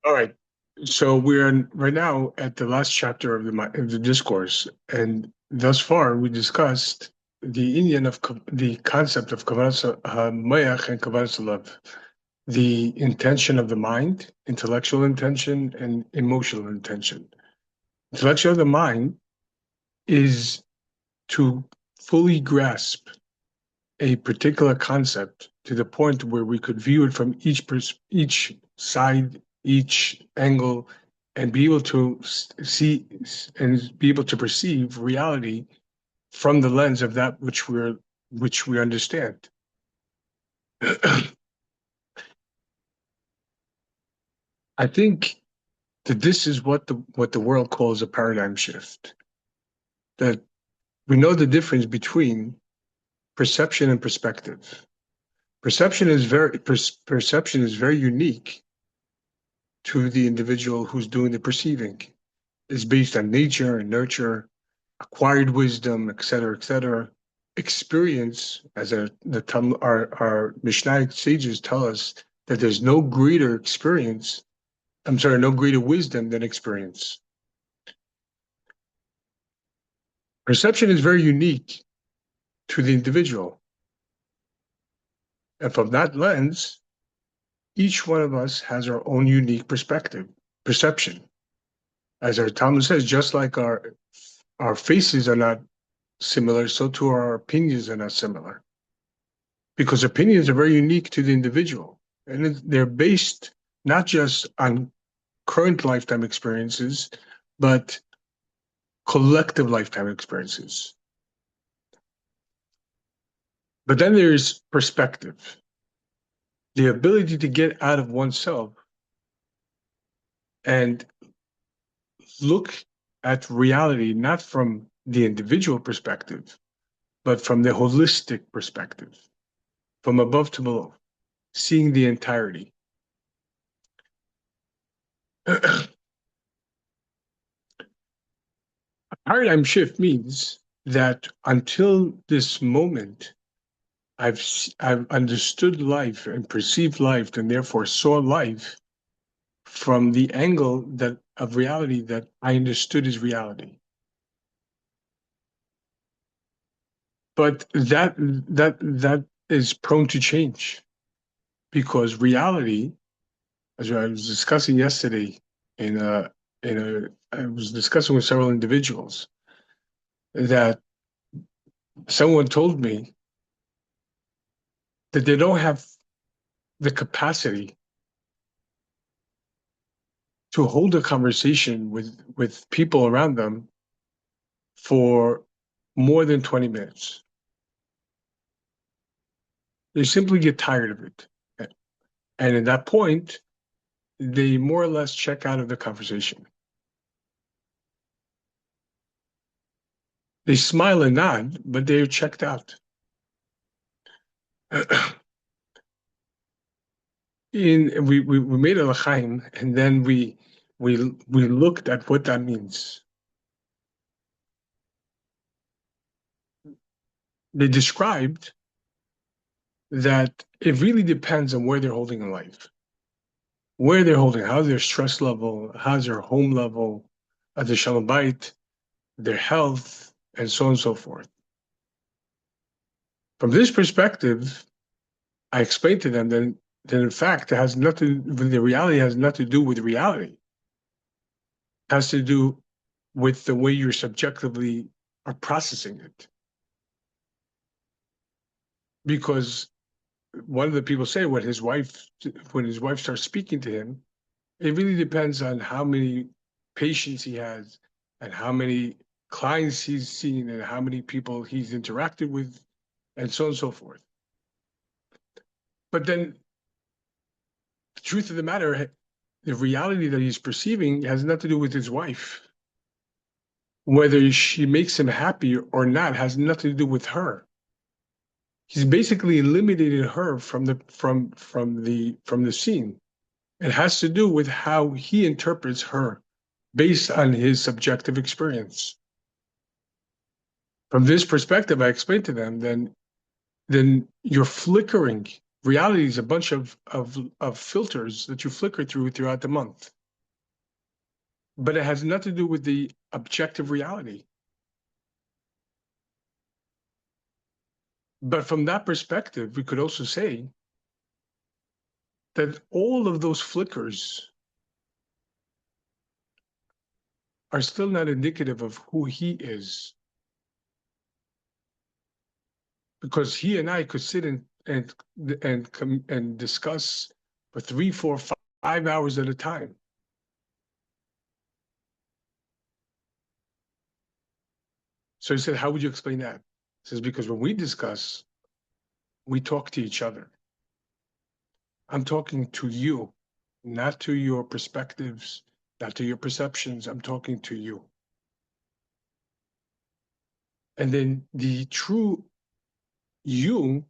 All right. So right now at the last chapter of the discourse, and thus far we discussed the Indian the concept of kavanas mayach and kavanas love, the intention of the mind, intellectual intention, and emotional intention. Intellectual of the mind is to fully grasp a particular concept to the point where we could view it from each side, each angle, and be able to see and be able to perceive reality from the lens of that which we understand. I think that this is what the world calls a paradigm shift. That we know the difference between perception and perspective. Perception is very unique to the individual who's doing the perceiving. It's based on nature and nurture, acquired wisdom, et cetera, et cetera. Experience, as our Mishnah sages tell us, that there's no greater experience, no greater wisdom than experience. Perception is very unique to the individual. And from that lens, each one of us has our own unique perception. As our Tammuz says, just like our faces are not similar, so too our opinions are not similar. Because opinions are very unique to the individual. And they're based not just on current lifetime experiences, but collective lifetime experiences. But then there's perspective, the ability to get out of oneself and look at reality not from the individual perspective, but from the holistic perspective, from above to below, seeing the entirety. A paradigm shift means that until this moment, I've understood life and perceived life, and therefore saw life from the angle of reality that I understood as reality. But that is prone to change, because reality, as I was discussing yesterday, I was discussing with several individuals that someone told me that they don't have the capacity to hold a conversation with people around them for more than 20 minutes. They simply get tired of it. And at that point, they more or less check out of the conversation. They smile and nod, but they're checked out. We made a l'chaim, and then we looked at what that means. They described that it really depends on where they're holding in life, where they're holding, how's their stress level, how's their home level, the shalom bayit, their health, and so on and so forth. From this perspective, I explained to them that in fact, it has nothing, the reality has nothing to do with reality. It has to do with the way you're subjectively are processing it. Because one of the people say when his wife starts speaking to him, it really depends on how many patients he has and how many clients he's seen and how many people he's interacted with and so on and so forth. But then the truth of the matter, the reality that he's perceiving has nothing to do with his wife. Whether she makes him happy or not has nothing to do with her. He's basically eliminated her from the scene. It has to do with how he interprets her based on his subjective experience. From this perspective, I explained to them, then you're flickering Reality is a bunch of filters that you flicker throughout the month. But it has nothing to do with the objective reality. But from that perspective, we could also say that all of those flickers are still not indicative of who he is. Because he and I could sit and discuss for 3, 4, 5 hours at a time. So he said, how would you explain that? He says, because when we discuss, we talk to each other. I'm talking to you, not to your perspectives, not to your perceptions. I'm talking to you. And then the true you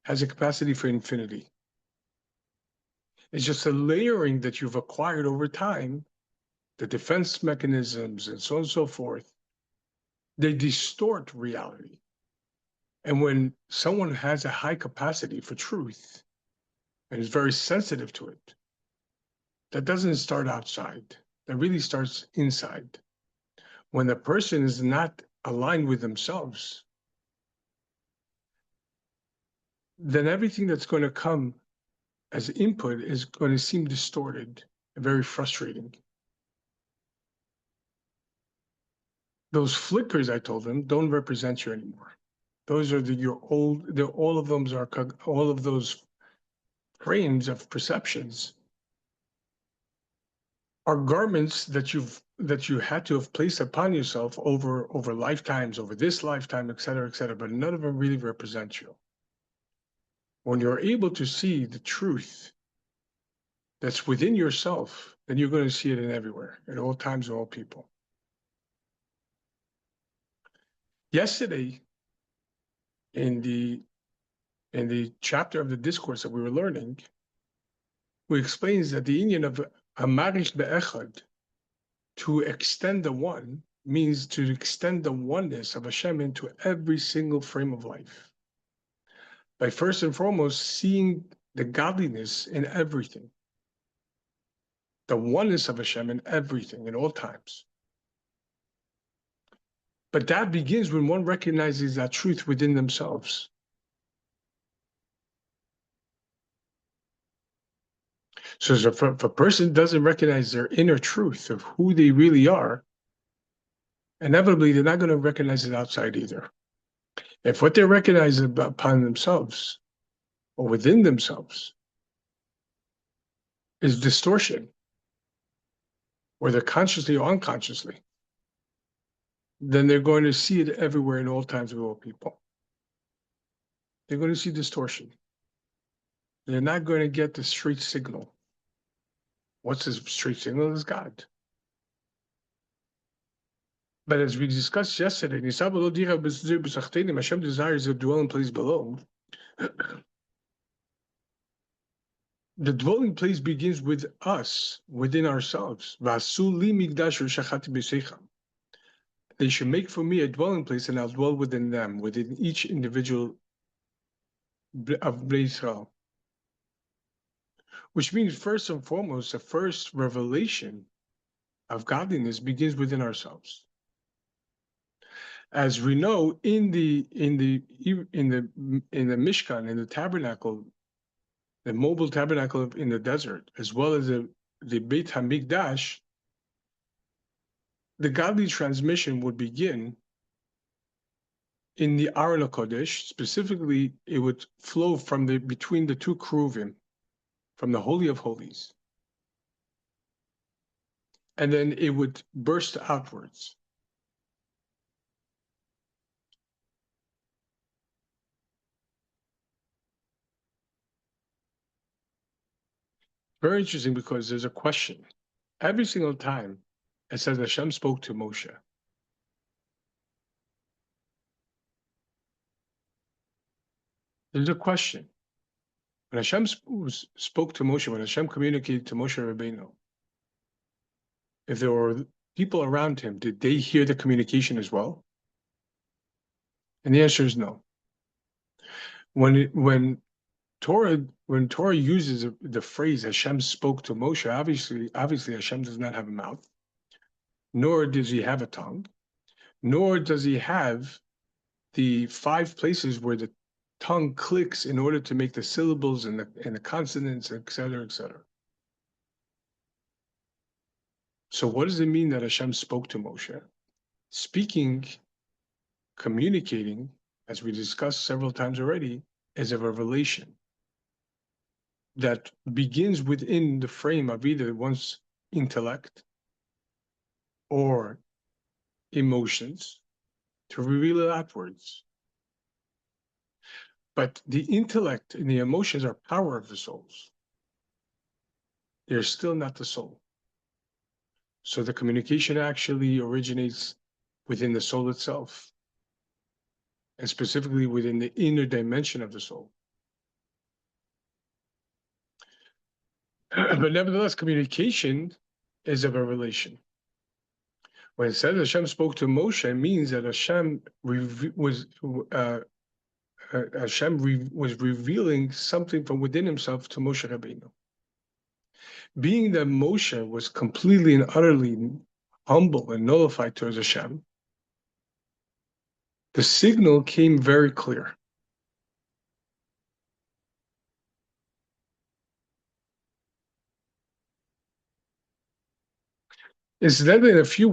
has a capacity for infinity. It's just a layering that you've acquired over time, the defense mechanisms and so on and so forth. They distort reality. And when someone has a high capacity for truth and is very sensitive to it, that doesn't start outside. That really starts inside. When the person is not aligned with themselves, then everything that's going to come as input is going to seem distorted and very frustrating. Those flickers, I told them, don't represent you anymore. Those are all of those frames of perceptions are garments that you had to have placed upon yourself over lifetimes, over this lifetime, et cetera, but none of them really represent you. When you're able to see the truth that's within yourself, then you're going to see it in everywhere, at all times, and all people. Yesterday, in the chapter of the discourse that we were learning, we explained that the union of Amarish Be'echad, to extend the one, means to extend the oneness of Hashem into every single frame of life. By first and foremost seeing the godliness in everything, the oneness of Hashem in everything, in all times. But that begins when one recognizes that truth within themselves. So if a person doesn't recognize their inner truth of who they really are, inevitably they're not going to recognize it outside either. If what they recognize upon themselves or within themselves is distortion, whether consciously or unconsciously, then they're going to see it everywhere in all times with all people. They're going to see distortion. They're not going to get the straight signal. What's the straight signal? Is God. But as we discussed yesterday, Hashem desires to dwell in place below. The dwelling place begins with us, within ourselves. They should make for me a dwelling place, and I'll dwell within them, within each individual of Bnei Israel. Which means, first and foremost, the first revelation of godliness begins within ourselves. As we know, in the Mishkan, in the tabernacle, the mobile tabernacle in the desert, as well as the Beit HaMikdash, the godly transmission would begin in the Aron HaKodesh. Specifically, it would flow from between the two Keruvim, from the Holy of Holies. And then it would burst outwards. Very interesting, because there's a question. Every single time it says Hashem spoke to Moshe. There's a question. When Hashem spoke to Moshe, when Hashem communicated to Moshe Rabbeinu, if there were people around him, did they hear the communication as well? And the answer is no. When when Torah uses the phrase Hashem spoke to Moshe, obviously Hashem does not have a mouth, nor does he have a tongue, nor does he have the 5 places where the tongue clicks in order to make the syllables and the consonants, et cetera, et cetera. So what does it mean that Hashem spoke to Moshe? Speaking, communicating, as we discussed several times already, is a revelation that begins within the frame of either one's intellect or emotions to reveal it outwards. But the intellect and the emotions are power of the souls. They're still not the soul. So the communication actually originates within the soul itself, and specifically within the inner dimension of the soul. But nevertheless, communication is of a relation. When it says Hashem spoke to Moshe, it means that Hashem was revealing something from within himself to Moshe Rabbeinu. Being that Moshe was completely and utterly humble and nullified towards Hashem, the signal came very clear. Incidentally, in a few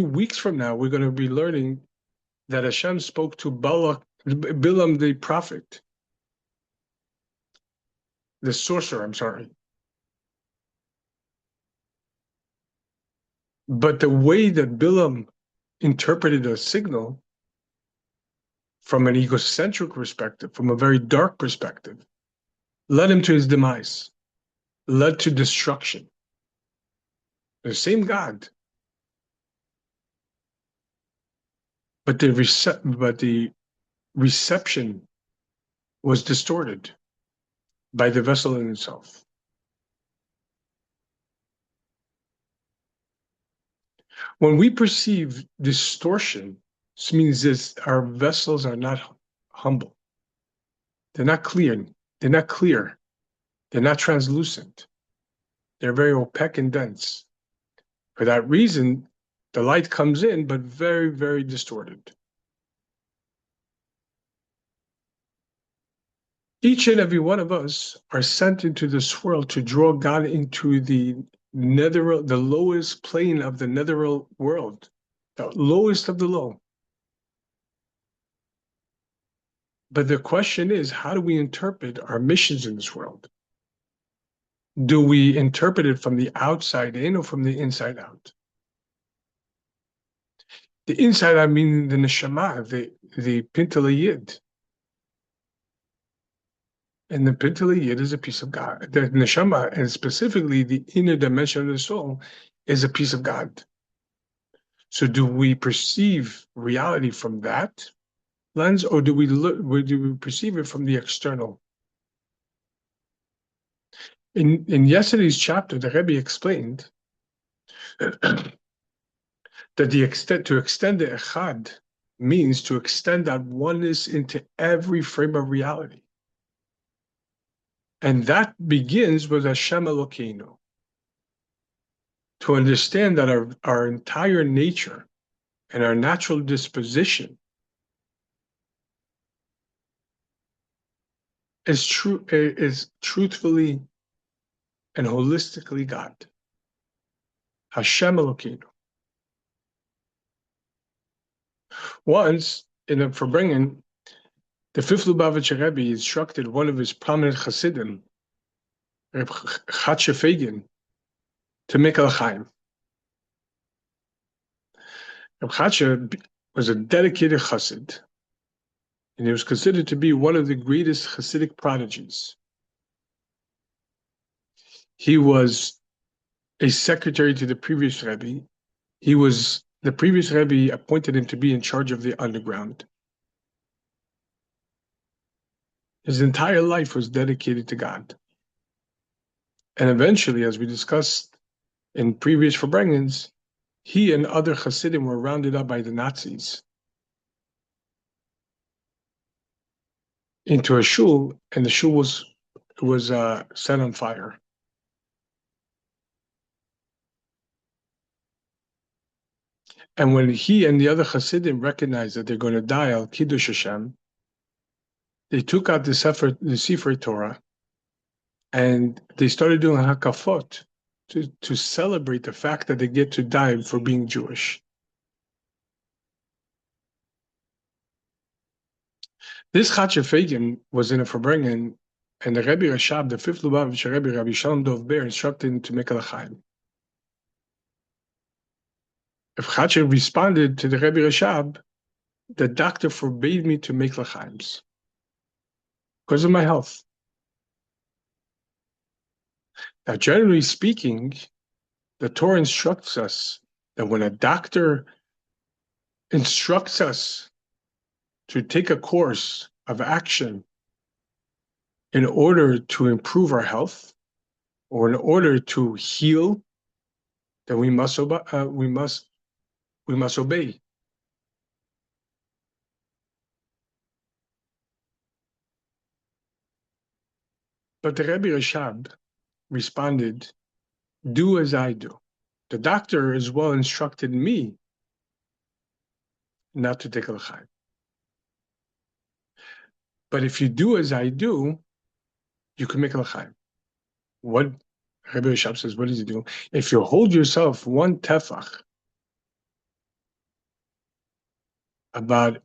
weeks from now, we're going to be learning that Hashem spoke to Bilam the prophet, the sorcerer. I'm sorry, but the way that Bilam interpreted a signal from an egocentric perspective, from a very dark perspective, led him to his demise, led to destruction. The same God, but the reception was distorted by the vessel in itself. When we perceive distortion, this means this: our vessels are not humble. They're not clear. They're not clear. They're not translucent. They're very opaque and dense. For that reason, the light comes in, but very, very distorted. Each and every one of us are sent into this world to draw God into the lowest plane of the netherreal world, the lowest of the low. But the question is, how do we interpret our missions in this world? Do we interpret it from the outside in or from the inside out? The inside, I mean the neshama, the pintele yid. And the pintele yid is a piece of God. The neshama, and specifically the inner dimension of the soul, is a piece of God. So do we perceive reality from that lens, or do we perceive it from the external? In yesterday's chapter, the Rebbe explained that to extend the echad means to extend that oneness into every frame of reality. And that begins with Hashem Elokeinu. To understand that our entire nature and our natural disposition is truthfully and holistically God. Hashem Elokeinu. Once, in a Farbrengen, the fifth Lubavitcher Rebbe instructed one of his prominent Hasidim, Reb Chatzke Fagin, to make a l'chaim. Reb Chatzke was a dedicated Chassid, and he was considered to be one of the greatest Hasidic prodigies. He was a secretary to the previous Rebbe. The previous Rebbe appointed him to be in charge of the underground. His entire life was dedicated to God. And eventually, as we discussed in previous Farbrengens, he and other Hasidim were rounded up by the Nazis. into a shul, and the shul was set on fire. And when he and the other Hasidim recognized that they're going to die al Kiddush Hashem, they took out the Sefer Torah, and they started doing hakafot to celebrate the fact that they get to die for being Jewish. This Chatzefegin was in a Farbrengen, and the Rebbe Rashab, the fifth Lubavitcher Rebbe, Rabbi Shalom Dov Ber, instructed him to make a l'chaim. If Chatzer responded to the Rebbe Rashab, the doctor forbade me to make l'chaims because of my health. Now, generally speaking, the Torah instructs us that when a doctor instructs us to take a course of action in order to improve our health or in order to heal, then we must obey. But the Rebbe Rashab responded, "Do as I do." The doctor as well instructed me not to take a l'chaim. But if you do as I do, you can make a l'chaim. What Rebbe Rashab says, what does he do? If you hold yourself one tefach about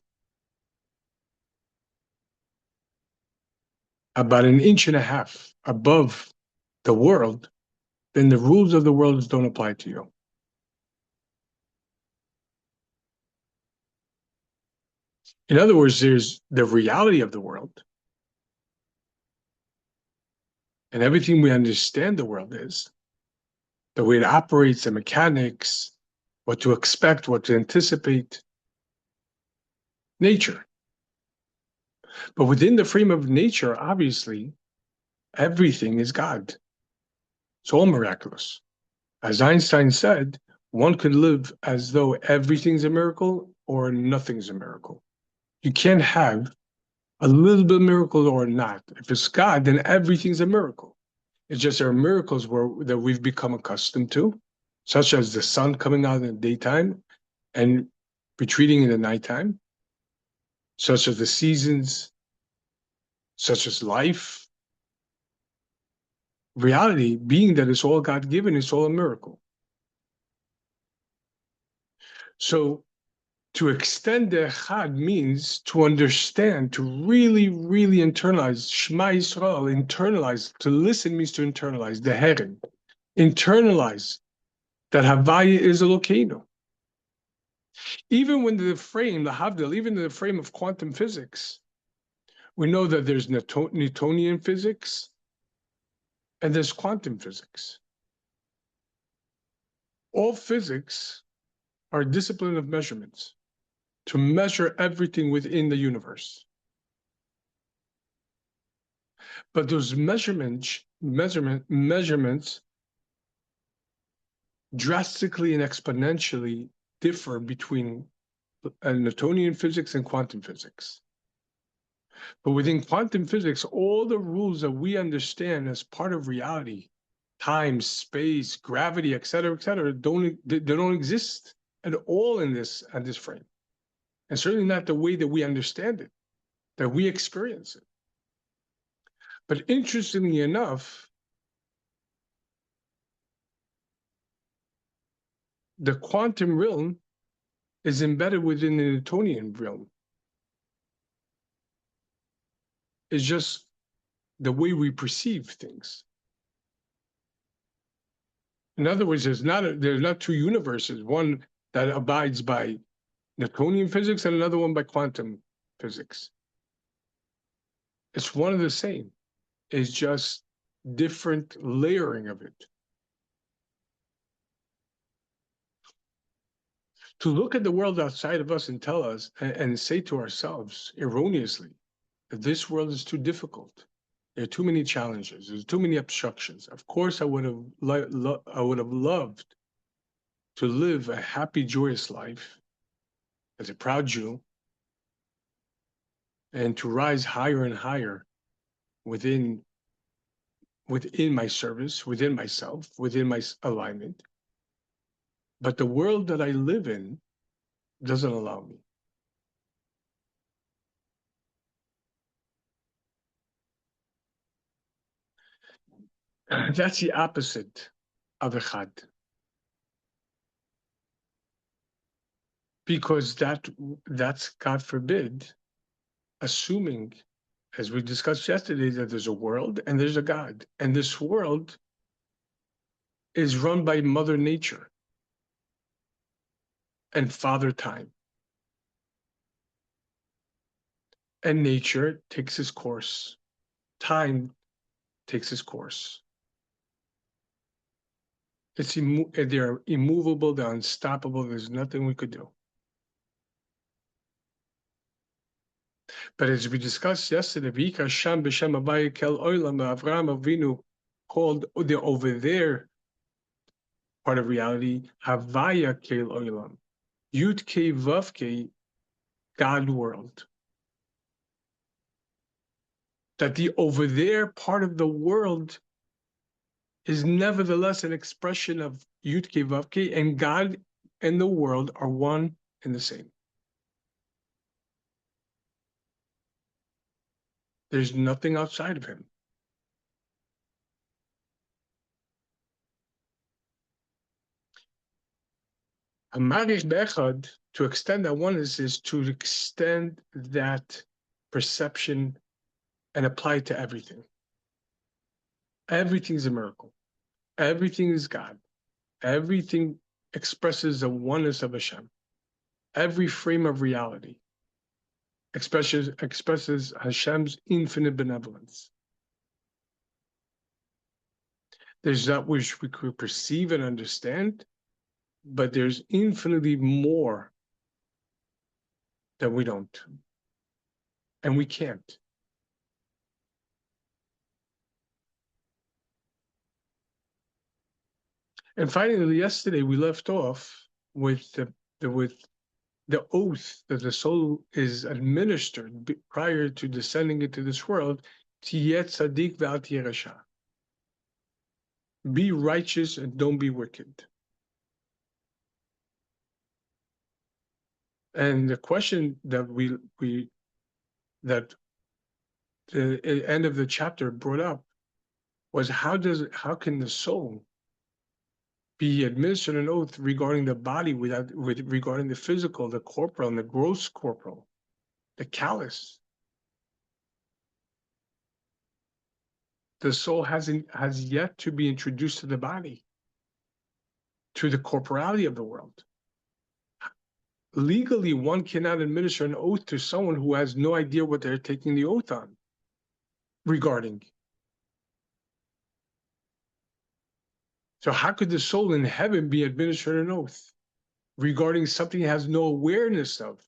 an inch and a half above the world, then the rules of the world don't apply to you. In other words, there's the reality of the world, and everything we understand the world is, the way it operates, the mechanics, what to expect, what to anticipate, nature. But within the frame of nature, obviously, everything is God. It's all miraculous. As Einstein said, one could live as though everything's a miracle or nothing's a miracle. You can't have a little bit of miracle or not. If it's God, then everything's a miracle. It's just there are miracles that we've become accustomed to, such as the sun coming out in the daytime and retreating in the nighttime, such as the seasons, such as life. Reality, being that it's all God-given, it's all a miracle. So to extend the Echad means to understand, to really, really internalize. Shema Yisrael, internalize. To listen means to internalize. The Heren. Internalize that Havaya is Elokeinu. Even when the frame, the Havdil, even in the frame of quantum physics, we know that there's Newtonian physics and there's quantum physics. All physics are a discipline of measurements to measure everything within the universe. But those measurements drastically and exponentially differ between Newtonian physics and quantum physics. But within quantum physics, all the rules that we understand as part of reality, time, space, gravity, et cetera, they don't exist at all in this frame. And certainly not the way that we understand it, that we experience it. But interestingly enough, the quantum realm is embedded within the Newtonian realm. It's just the way we perceive things. In other words, there's not two universes, one that abides by Newtonian physics and another one by quantum physics. It's one and the same. It's just different layering of it. To look at the world outside of us and tell us and say to ourselves erroneously that this world is too difficult. There are too many challenges. There's too many obstructions. Of course, I would have loved to live a happy, joyous life as a proud Jew, and to rise higher and higher within my service, within myself, within my alignment. But the world that I live in doesn't allow me. That's the opposite of echad. Because that's, God forbid, assuming, as we discussed yesterday, that there's a world and there's a God. And this world is run by Mother Nature and Father Time. And nature takes its course. Time takes its course. They're immovable, they're unstoppable, there's nothing we could do. But as we discussed yesterday, Vika Sham B'Shem Abaye Kel Olam Avram Avinu called the over there part of reality, Havaya Kel Olam, Yud Ke Vav Ke, God world. That the over there part of the world is nevertheless an expression of Yud Ke Vav Ke, and God and the world are one and the same. There's nothing outside of him. Hamarich Be'echad, to extend that oneness, is to extend that perception and apply it to everything. Everything is a miracle. Everything is God. Everything expresses the oneness of Hashem. Every frame of reality expresses Hashem's infinite benevolence. There's that which we could perceive and understand, but there's infinitely more that we don't. And we can't. And finally, yesterday we left off with the oath that the soul is administered prior to descending into this world, Tiyeh tzaddik ve'al tiyeh rasha. Be righteous and don't be wicked. And the question that that the end of the chapter brought up was how can the soul be administered an oath regarding the body regarding the physical, the corporal, and the gross corporal, the callous? The soul has yet to be introduced to the body, to the corporality of the world. Legally, one cannot administer an oath to someone who has no idea what they're taking the oath on regarding. So how could the soul in heaven be administered an oath regarding something it has no awareness of?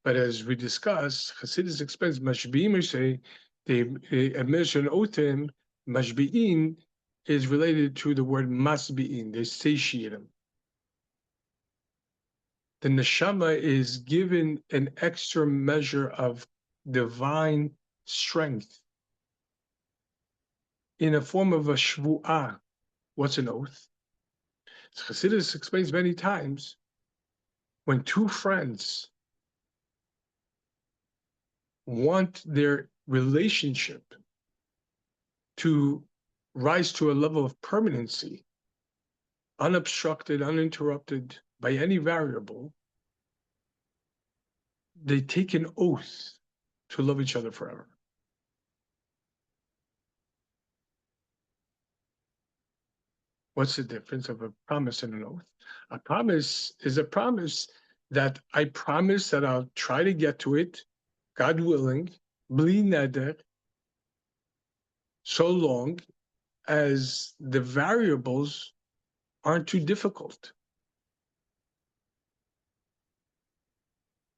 But as we discussed, Hasidus explains, Mashbi'im say, they administer an oath to him. Mashbi'in is related to the word masbi'in, they satiate him. The neshama is given an extra measure of divine strength in a form of a shvu'ah. What's an oath? Chassidus explains many times, when two friends want their relationship to rise to a level of permanency, unobstructed, uninterrupted by any variable, they take an oath to love each other forever. What's the difference of a promise and an oath? A promise is a promise that I promise that I'll try to get to it, God willing, bli neder, so long as the variables aren't too difficult,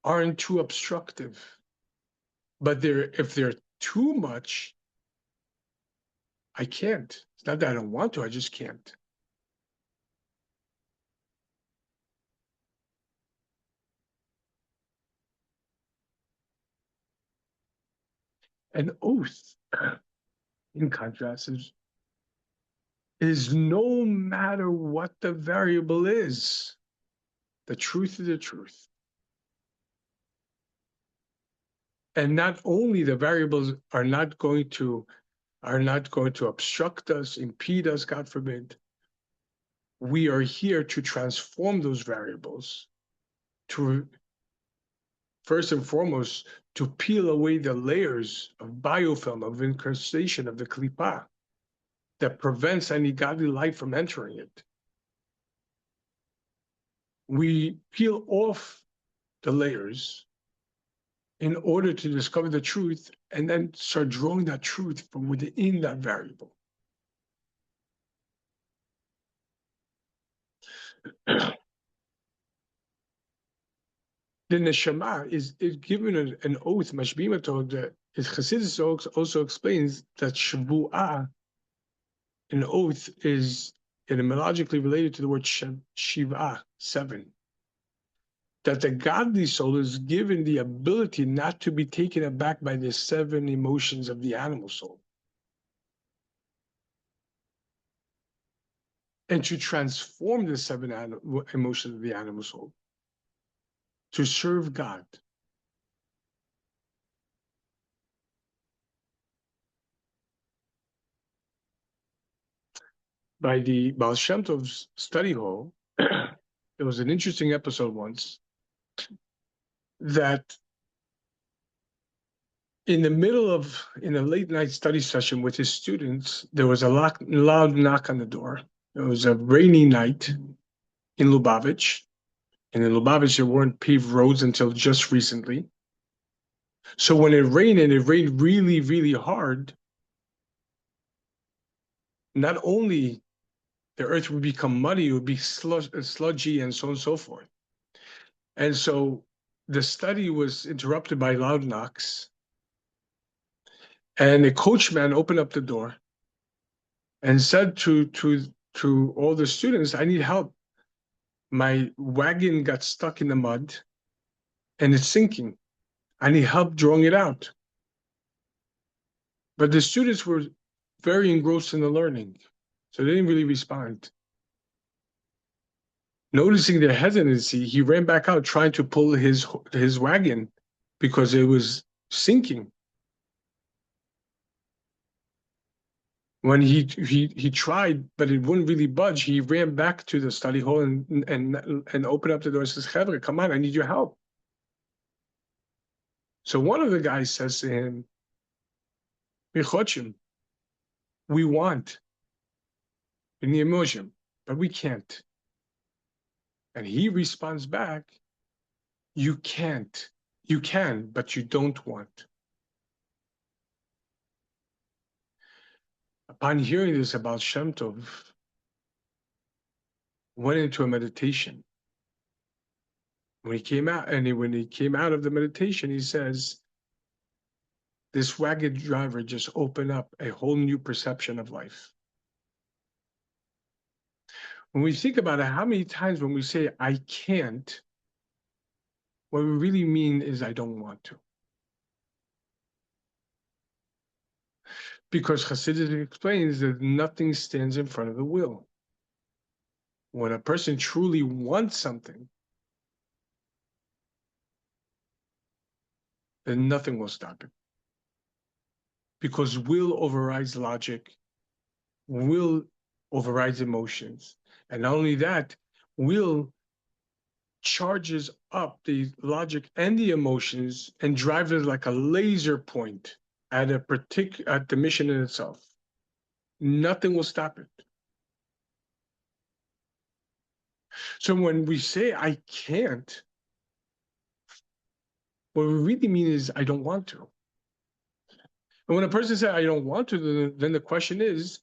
aren't too obstructive. But if they're too much, I can't. It's not that I don't want to, I just can't. An oath, in contrast, is no matter what the variable is, the truth is the truth. And not only the variables are not going to obstruct us, impede us, God forbid. We are here to transform those variables, to first and foremost, to peel away the layers of biofilm, of incrustation of the klipa that prevents any godly light from entering it. We peel off the layers in order to discover the truth and then start drawing that truth from within that variable. The neshama is given an oath, mashbimato, that Chassidus also explains that shvu'ah, an oath, is etymologically related to the word shiva, 7. That the godly soul is given the ability not to be taken aback by the 7 emotions of the animal soul, and to transform the 7 emotions of the animal soul to serve God. By the Baal Shem Tov's study hall, there was an interesting episode once that in a late night study session with his students, there was a loud knock on the door. It was a rainy night in Lubavitch. And in Lubavitch, there weren't paved roads until just recently. So when it rained, and it rained really, really hard, not only the earth would become muddy, it would be sludgy and so on and so forth. And so the study was interrupted by loud knocks. And a coachman opened up the door and said to all the students, I need help. My wagon got stuck in the mud and it's sinking. I need help drawing it out. But the students were very engrossed in the learning, so they didn't really respond. Noticing their hesitancy, he ran back out trying to pull his wagon because it was sinking. When he tried, but it wouldn't really budge, he ran back to the study hall and opened up the door and says, Chevra, come on, I need your help. So one of the guys says to him, we want in the emotion, but we can't. And he responds back, you can't. You can, but you don't want. Upon hearing this about Shem Tov, went into a meditation. When he came out, of the meditation, he says, this wagon driver just opened up a whole new perception of life. When we think about it, how many times when we say, I can't, what we really mean is, I don't want to. Because Chassidus explains that nothing stands in front of the will. When a person truly wants something, then nothing will stop it. Because will overrides logic, will overrides emotions. And not only that, will charges up the logic and the emotions and drives it like a laser point at the mission in itself. Nothing will stop it. So when we say I can't, what we really mean is I don't want to. And when a person says I don't want to, then the question is,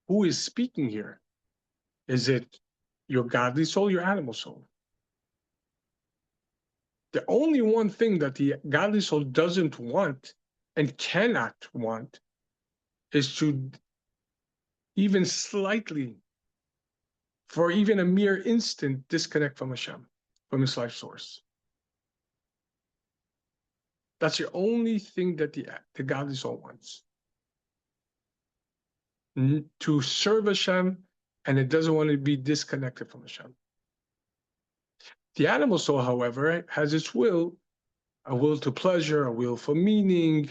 who is speaking here? Is it your godly soul, your animal soul? The only one thing that the godly soul doesn't want and cannot want is to even slightly, for even a mere instant, disconnect from Hashem, from his life source. That's the only thing that the godly soul wants. To serve Hashem, and it doesn't want to be disconnected from Hashem. The animal soul, however, has its will, a will to pleasure, a will for meaning,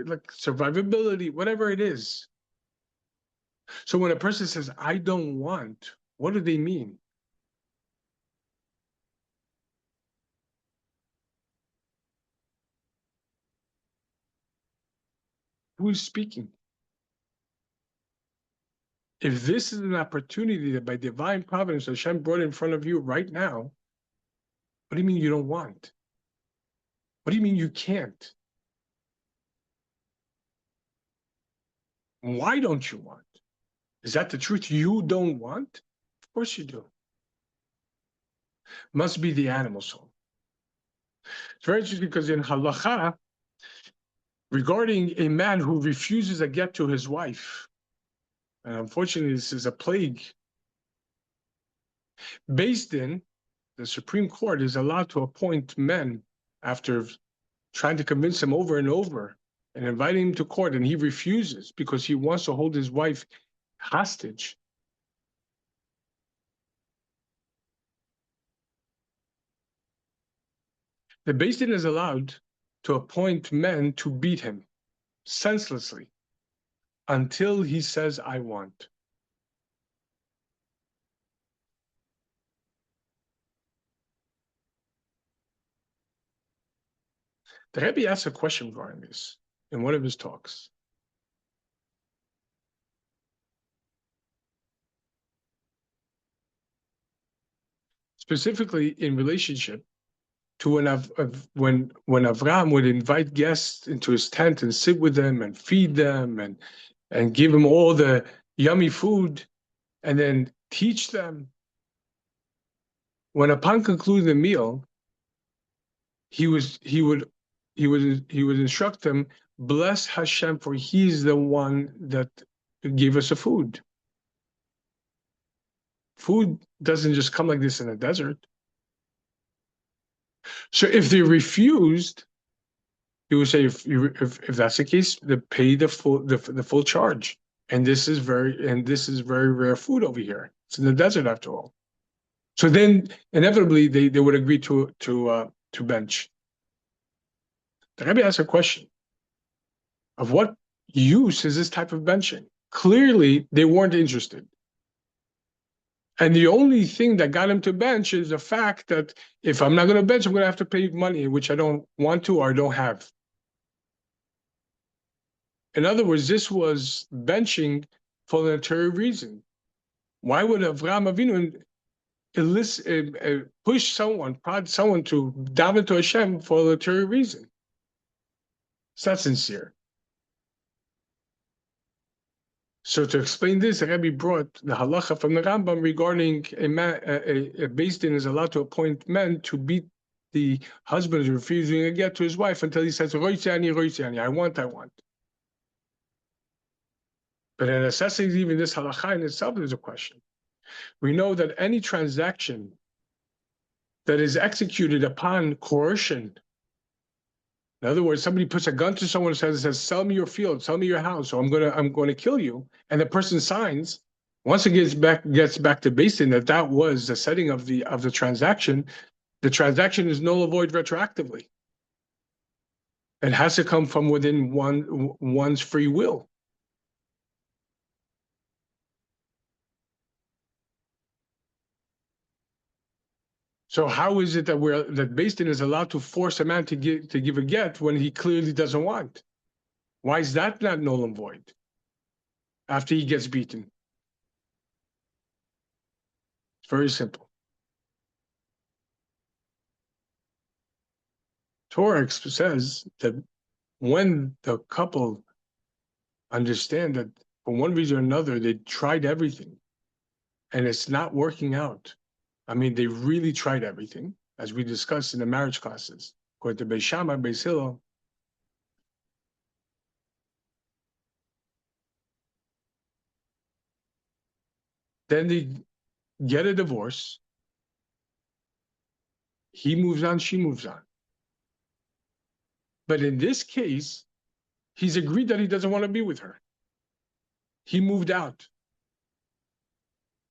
like survivability, whatever it is. So when a person says, I don't want, what do they mean? Who is speaking? If this is an opportunity that by divine providence Hashem brought in front of you right now, what do you mean you don't want? What do you mean you can't? Why don't you want? Is that the truth? You don't want? Of course you do. Must be the animal soul. It's very interesting because in halacha, regarding a man who refuses a get to his wife, and unfortunately this is a plague, based in the Supreme Court is allowed to appoint men after trying to convince him over and over and inviting him to court, and he refuses because he wants to hold his wife hostage. The Beis Din is allowed to appoint men to beat him senselessly until he says, I want. The Rebbe asked a question regarding this in one of his talks. Specifically in relationship to when Avram would invite guests into his tent and sit with them and feed them and give them all the yummy food and then teach them. When upon concluding the meal, he would instruct them, bless Hashem, for he's the one that gave us the food. Food doesn't just come like this in a desert. So if they refused, he would say, if that's the case, they pay the full charge. And this is very rare food over here. It's in the desert after all. So then inevitably they would agree to bench. The Rebbe asked a question of what use is this type of benching? Clearly they weren't interested. And the only thing that got him to bench is the fact that if I'm not going to bench, I'm going to have to pay money, which I don't want to or I don't have. In other words, this was benching for an ulterior reason. Why would Avraham Avinu push prod someone to daven to Hashem for an ulterior reason? It's not sincere. So to explain this, the Rebbe brought the halacha from the Rambam regarding a Beis Din is allowed to appoint men to beat the husband who's refusing a get to his wife until he says, Roitziani, I want. But in assessing even this halacha in itself, there's a question. We know that any transaction that is executed upon coercion, in other words, somebody puts a gun to someone and says, sell me your field, sell me your house, or I'm going to kill you, and the person signs, once it gets back to Beis Din that was the setting of the transaction is null and void retroactively. It has to come from within one's free will. So how is it that Beis Din is allowed to force a man to give a get when he clearly doesn't want? Why is that not null and void after he gets beaten? It's very simple. Torah says that when the couple understand that for one reason or another they tried everything and it's not working out. I mean, they really tried everything, as we discussed in the marriage classes. According to Beis Shammai, Beis Hillel, then they get a divorce. He moves on, she moves on. But in this case, he's agreed that he doesn't want to be with her. He moved out.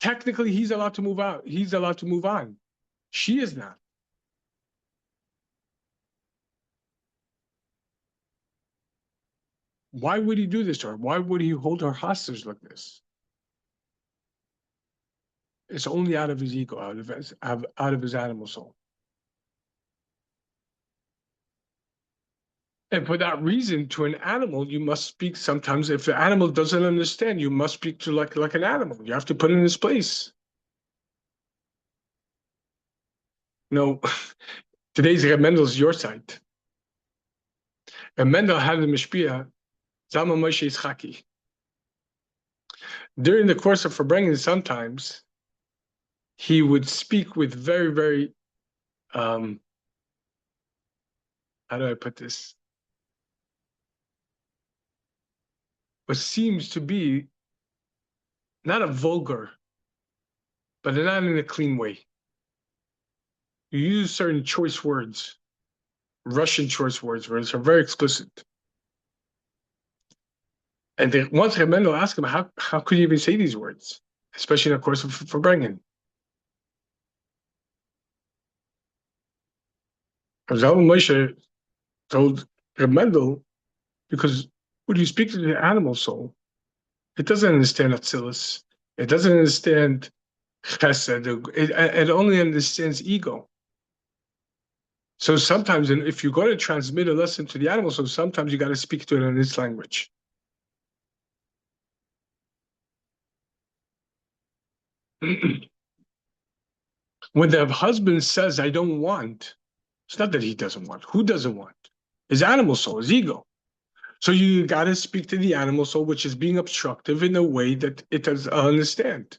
Technically, he's allowed to move out. He's allowed to move on. She is not. Why would he do this to her? Why would he hold her hostage like this? It's only out of his ego, out of his animal soul. And for that reason, to an animal, you must speak sometimes. If the animal doesn't understand, you must speak to like an animal. You have to put it in his place. No, today's Reb Mendel's your side. And Mendel had the Mishpia, Zalma Moshe Yitzchaki. During the course of Farbrengen, sometimes he would speak with very, very, how do I put this? What seems to be not a vulgar, but not in a clean way. You use certain choice words, Russian choice words are very explicit. And once Reb Mendel asked him, how could you even say these words, especially in the course of Farbrengen? Zalman Moshe told Reb Mendel, because when you speak to the animal soul, it doesn't understand Atzilus. It doesn't understand Chesed. It only understands ego. So sometimes, if you're going to transmit a lesson to the animal soul, sometimes you got to speak to it in its language. When the husband says, I don't want, it's not that he doesn't want. Who doesn't want? His animal soul, his ego. So you got to speak to the animal soul, which is being obstructive in a way that it does understand.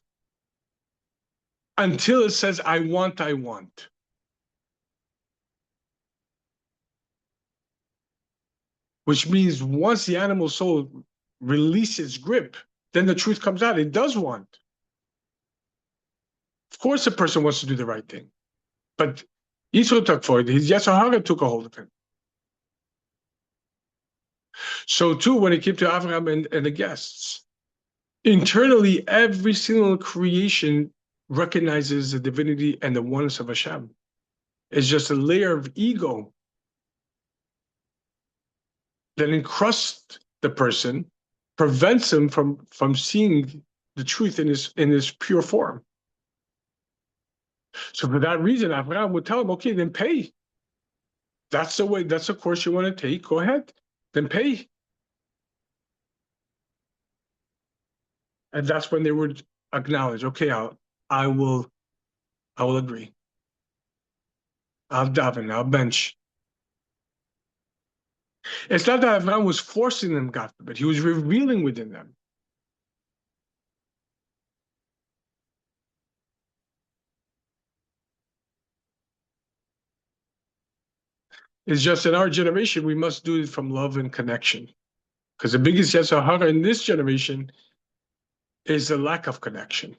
Until it says, I want, I want. Which means once the animal soul releases grip, then the truth comes out. It does want. Of course, a person wants to do the right thing. But Yisro took for it. His Yetzer Hara took a hold of him. So too, when it came to Avraham and the guests, internally, every single creation recognizes the divinity and the oneness of Hashem. It's just a layer of ego that encrusts the person, prevents him from seeing the truth in his pure form. So for that reason, Avraham would tell him, okay, then pay. That's the way, that's the course you want to take, go ahead, then pay. And that's when they would acknowledge, okay, I will agree. I'll daven, I'll bench. It's not that Avraham was forcing them, God forbid. He was revealing within them. It's just in our generation, we must do it from love and connection. Because the biggest Yetzer Hara in this generation is the lack of connection.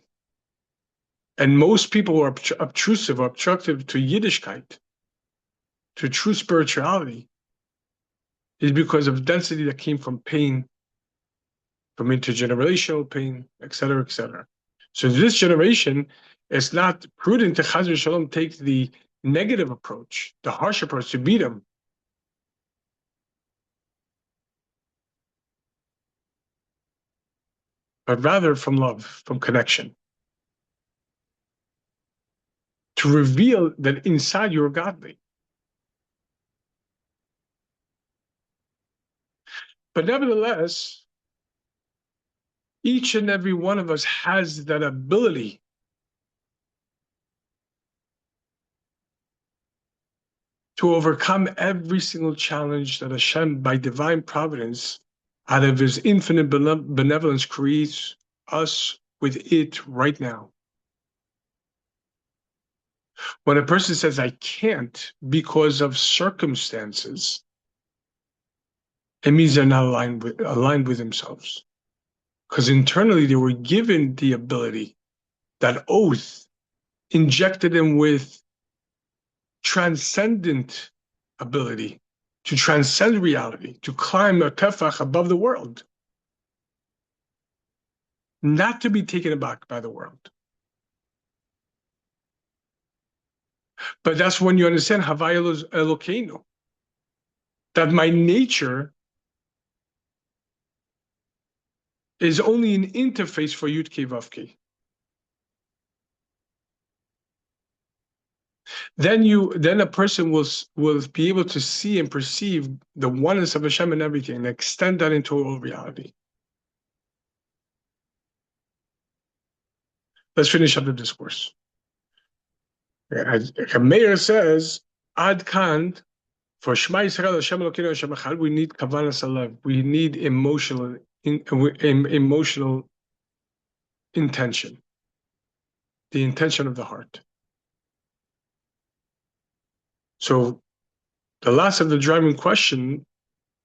And most people who are obtrusive or obstructive to Yiddishkeit, to true spirituality, is because of density that came from pain, from intergenerational pain, et cetera, et cetera. So this generation, it's not prudent to Chaz v'Shalom take the negative approach, the harsh approach, to beat them. But rather from love, from connection. To reveal that inside you're godly. But nevertheless, each and every one of us has that ability to overcome every single challenge that Hashem, by divine providence, out of his infinite benevolence, creates us with it right now. When a person says, I can't because of circumstances, it means they're not aligned with themselves. Because internally they were given the ability, that oath injected them with transcendent ability to transcend reality, to climb a tefach above the world, not to be taken aback by the world. But that's when you understand Havaya Elokeinu, that my nature is only an interface for Yud Kei Vav Kei. Then a person will be able to see and perceive the oneness of Hashem in everything and extend that into all reality. Let's finish up the discourse. Meir says, Ad Kan, for Shema Yisrael Hashem Elokeinu Hashem Echad, we need kavanas halev. We need emotional intention, the intention of the heart. So the last of the driving question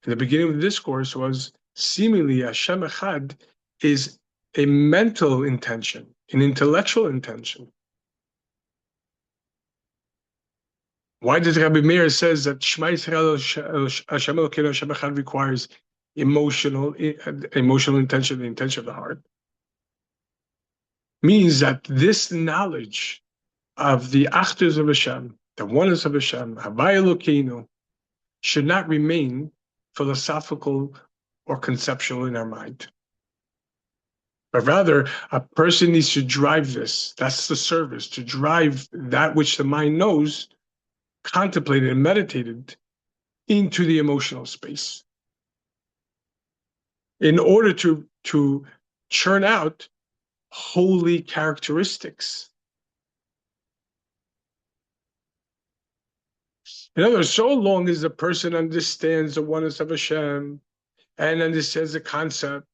in the beginning of the discourse was seemingly Hashem Echad is a mental intention, an intellectual intention. Why does Rabbi Meir says that Shema Yisrael Hashem Elokeinu Hashem Echad requires emotional intention, the intention of the heart? Means that this knowledge of the achdus of Hashem, the oneness of Hashem, Havaya Elokeinu, should not remain philosophical or conceptual in our mind. But rather, a person needs to drive this. That's the service, to drive that which the mind knows, contemplated and meditated, into the emotional space, in order to churn out holy characteristics. In other words, so long as the person understands the oneness of Hashem and understands the concept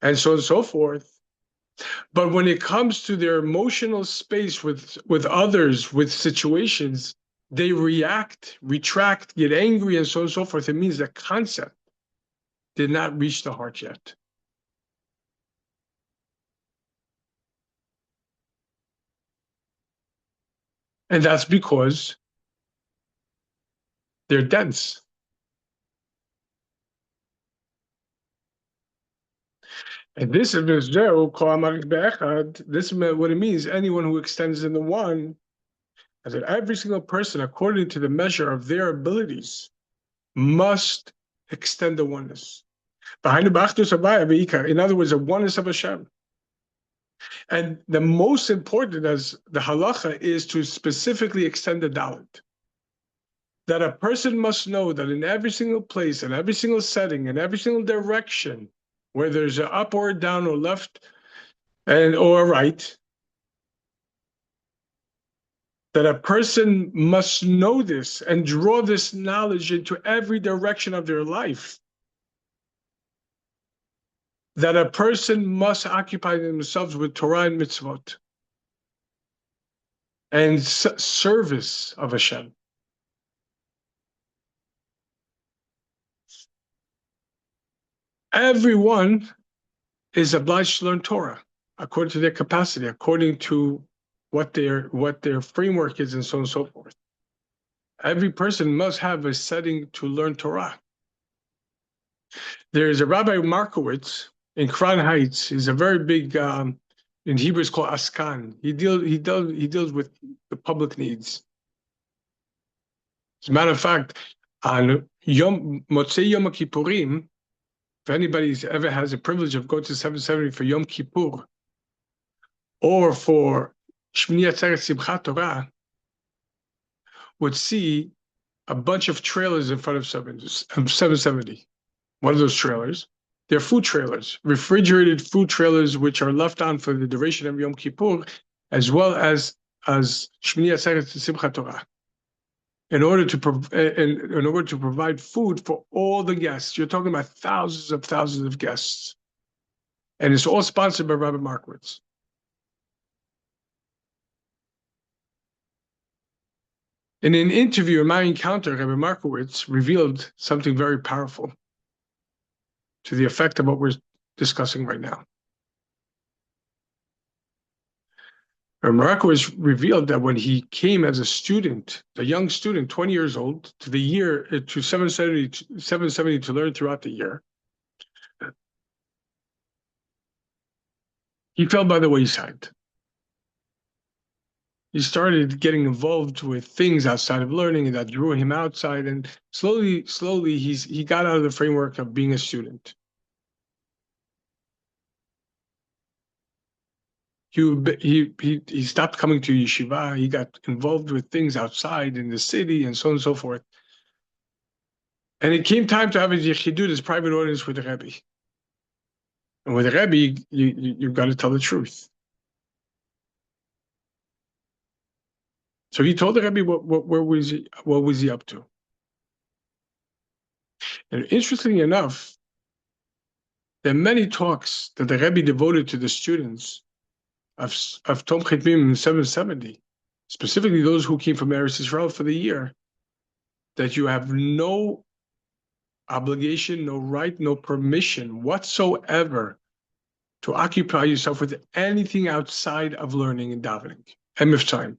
and so on and so forth, but when it comes to their emotional space with others, with situations, they react, retract, get angry, and so on and so forth. It means the concept did not reach the heart yet. And that's because they're dense. And this is what it means. Anyone who extends in the one, as that every single person, according to the measure of their abilities, must extend the oneness. In other words, the oneness of Hashem. And the most important, as the halacha, is to specifically extend the dalit. That a person must know that in every single place, in every single setting, in every single direction, whether there's an up or a down or left or a right, that a person must know this and draw this knowledge into every direction of their life. That a person must occupy themselves with Torah and mitzvot and service of Hashem. Everyone is obliged to learn Torah according to their capacity, according to what their framework is, and so on and so forth. Every person must have a setting to learn Torah. There is a Rabbi Markowitz in Crown Heights. He's a very big, in Hebrew it's called Askan. He deals with the public needs. As a matter of fact, on Motzei Yom Kippurim, if anybody ever has the privilege of going to 770 for Yom Kippur or for Shmini Atzeret Simchat Torah, would see a bunch of trailers in front of 770. One of those trailers, they're food trailers, refrigerated food trailers, which are left on for the duration of Yom Kippur, as well as Shmini Atzeret Simchat Torah. In order to provide food for all the guests. You're talking about thousands of guests. And it's all sponsored by Rabbi Markowitz. In an interview, in my encounter, Rabbi Markowitz revealed something very powerful to the effect of what we're discussing right now. Morocco was revealed that when he came as a student, a young student, 20 years old, to the year to 770 to learn throughout the year, he fell by the wayside. He started getting involved with things outside of learning and that drew him outside. And slowly, he got out of the framework of being a student. He stopped coming to yeshiva. He got involved with things outside in the city and so on and so forth. And it came time to have his yechidut, his private audience with the Rebbe. And with the Rebbe, you've got to tell the truth. So he told the Rebbe what was he up to. And interestingly enough, there are many talks that the Rebbe devoted to the students of Tom Chitmim in 770, specifically those who came from Eretz Israel for the year, that you have no obligation, no right, no permission whatsoever to occupy yourself with anything outside of learning and davening and miftayim.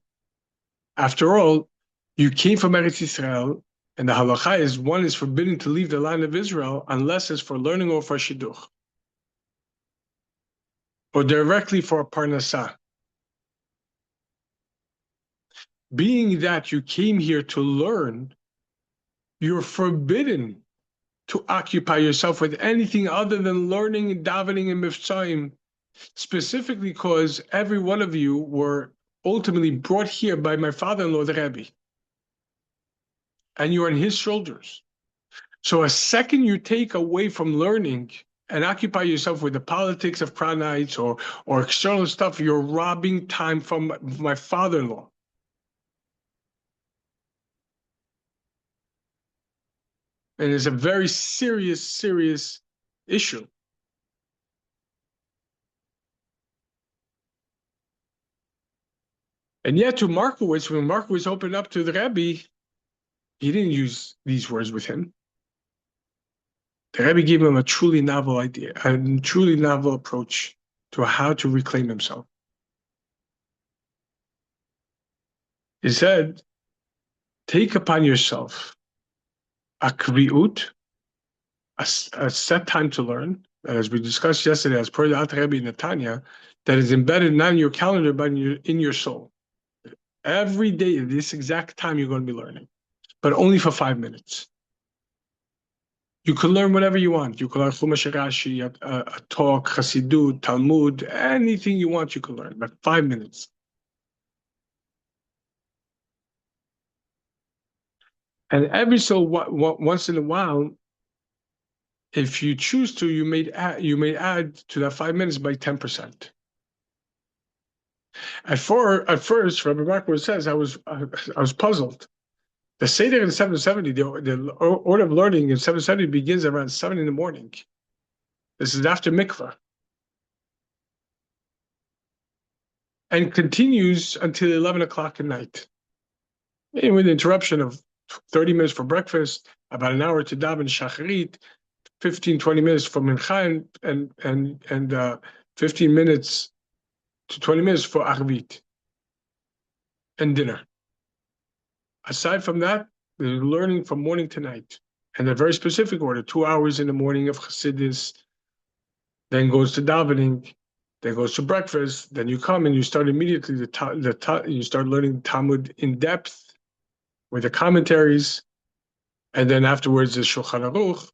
After all, you came from Eretz Israel, and the halacha is one is forbidden to leave the land of Israel unless it's for learning or for shidduch, or directly for a parnasah. Being that you came here to learn, you're forbidden to occupy yourself with anything other than learning and davening and miftayim, specifically because every one of you were ultimately brought here by my father-in-law, the Rebbe, and you're on his shoulders. So a second you take away from learning and occupy yourself with the politics of Kranites or external stuff, you're robbing time from my father-in-law. And it's a very serious issue. And yet to Markowitz, when Markowitz opened up to the Rebbe, he didn't use these words with him. The Rebbe gave him a truly novel idea, a truly novel approach to how to reclaim himself. He said, take upon yourself a kviut, a set time to learn, as we discussed yesterday, as per the Alter Rebbe Netanya, that is embedded not in your calendar, but in your soul. Every day, at this exact time, you're going to be learning, but only for 5 minutes. You can learn whatever you want. You can learn Chumash Rashi, a talk, Chassidut, Talmud, anything you want you can learn, but 5 minutes. And every once in a while, if you choose to, you may add to that 5 minutes by 10%. At first, Rabbi Markowitz says I was puzzled. The Seder in 770, the order of learning in 770 begins around 7 in the morning. This is after mikvah, and continues until 11 o'clock at night, and with an interruption of 30 minutes for breakfast, about an hour to daven shacharit, 15-20 minutes for mincha, and 15 minutes to 20 minutes for arvit and dinner. Aside from that, they're learning from morning to night, and a very specific order: 2 hours in the morning of Chassidus, then goes to davening, then goes to breakfast, then you come and you start immediately you start learning Talmud in depth with the commentaries, and then afterwards the Shulchan Aruch.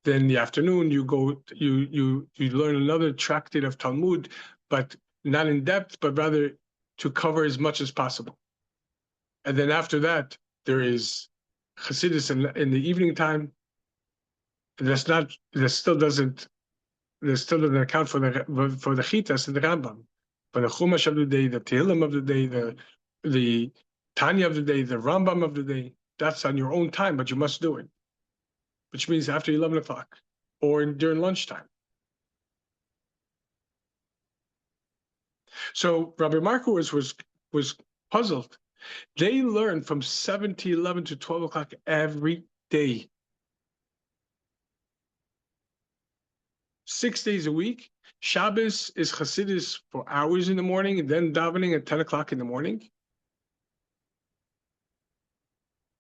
Then in the afternoon you learn another tractate of Talmud, but not in depth, but rather to cover as much as possible. And then after that, there is Chassidus in the evening time. And that still doesn't account for the Chitas and the Rambam, for the Chumash of the day, the Tehillim of the day, the Tanya of the day, the Rambam of the day. That's on your own time, but you must do it, which means after 11 o'clock or during lunchtime. So Rabbi Markowitz was puzzled. They learned from 7 to 11 to 12 o'clock every day, 6 days a week, Shabbos is Chassidus for hours in the morning, and then davening at 10 o'clock in the morning.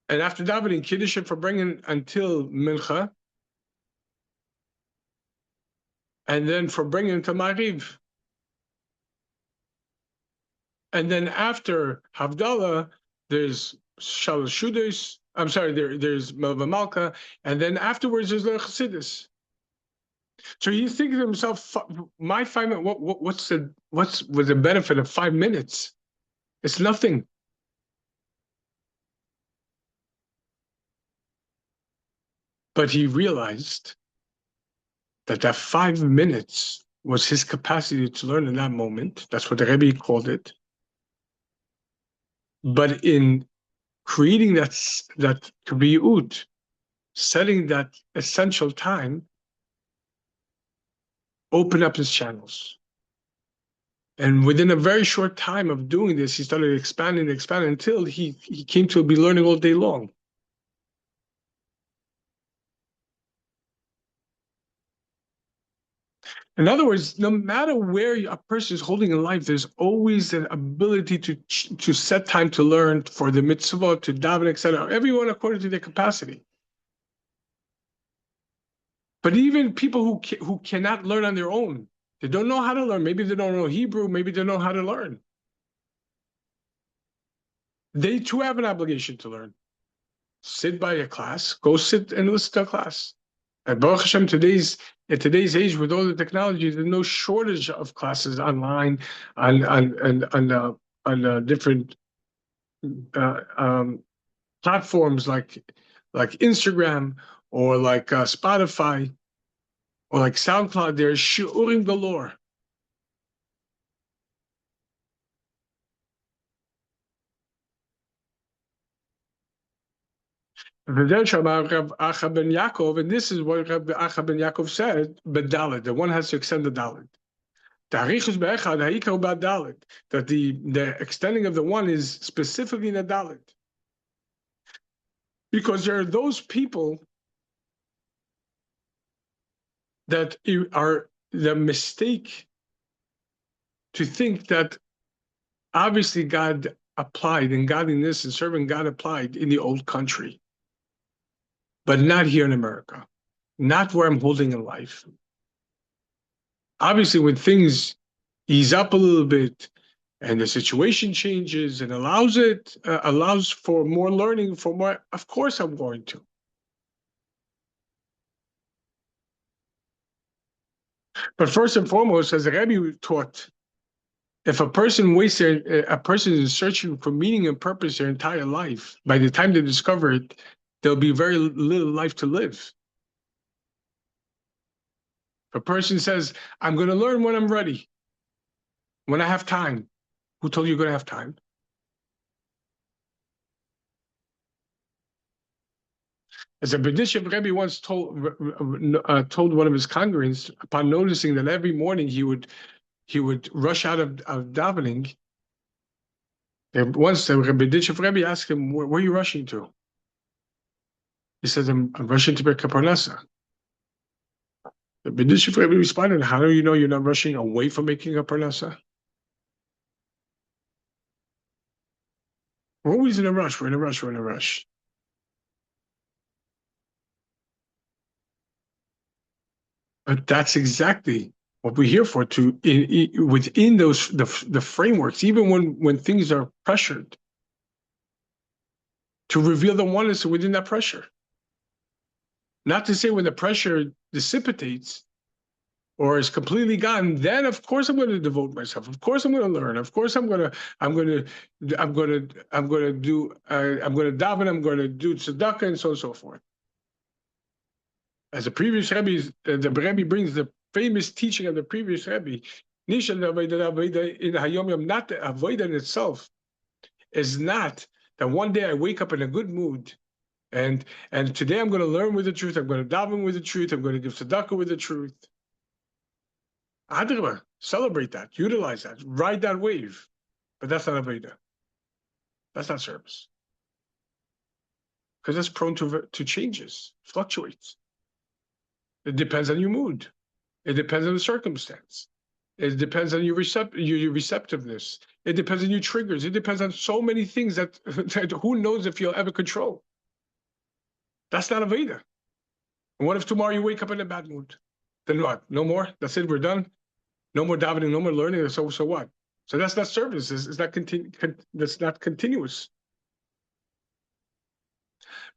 And after davening, Kiddush for bringing until Mincha, and then for bringing until Mariv. And then after Havdalah, there's Shalosh Shudos. I'm sorry, there's Melva Malka, and then afterwards there's the Chassidus. So he's thinking to himself, my 5 minutes, what's the benefit of 5 minutes? It's nothing. But he realized that 5 minutes was his capacity to learn in that moment. That's what the Rebbe called it. But in creating that kriyut, setting that essential time, open up his channels. And within a very short time of doing this, he started expanding until he came to be learning all day long. In other words, no matter where a person is holding in life, there's always an ability to set time to learn for the mitzvah, to daven, etc. Everyone according to their capacity. But even people who cannot learn on their own, they don't know how to learn. Maybe they don't know Hebrew. Maybe they don't know how to learn. They too have an obligation to learn. Sit by a class. Go sit and listen to a class. And Baruch Hashem, in today's age, with all the technology, there's no shortage of classes online on different platforms like Instagram or like Spotify or like SoundCloud. There's shiurim galore. And this is what Rabbi Osher ben Yaakov said, B'Dalet, that one has to extend the Dalet. That the extending of the one is specifically in the Dalet. Because there are those people that are the mistake to think that obviously God applied and godliness and serving God applied in the old country, but not here in America, not where I'm holding in life. Obviously, when things ease up a little bit and the situation changes and allows for more learning, for more, of course I'm going to. But first and foremost, as the Rebbe taught, if a person is searching for meaning and purpose their entire life, by the time they discover it, there'll be very little life to live. If a person says, I'm going to learn when I'm ready, when I have time, who told you you're going to have time? As a Berditchev Rebbe once told one of his congregants, upon noticing that every morning he would rush out of davening, and once the Berditchev Rebbe asked him, where are you rushing to? He says, I'm rushing to Birkat Parnasa. The Berditchev Rebbe responded, how do you know you're not rushing away from making a Parnasa? We're always in a rush. We're in a rush. But that's exactly what we're here for, within the frameworks, even when things are pressured, to reveal the oneness within that pressure. Not to say when the pressure dissipates or is completely gone, then of course I'm going to devote myself. Of course I'm going to learn. Of course I'm going to daven. I'm going to do tzedakah and so on and so forth. As the previous Rebbe, the Rebbe brings the famous teaching of the previous Rebbe, Nisha in Hayom, not the avodah in itself, is not that one day I wake up in a good mood, and today I'm going to learn with the truth, I'm going to daven with the truth, I'm going to give tzedakah with the truth. Adrabah, celebrate that, utilize that, ride that wave, but that's not avodah. That's not service, because that's prone to changes, fluctuates. It depends on your mood. It depends on the circumstance. It depends on your receptiveness. It depends on your triggers. It depends on so many things that, that who knows if you'll ever control. That's not a Veda. And what if tomorrow you wake up in a bad mood? Then what? No more? That's it. We're done. No more davening. No more learning. So what? So that's not service. It's not that's not continuous.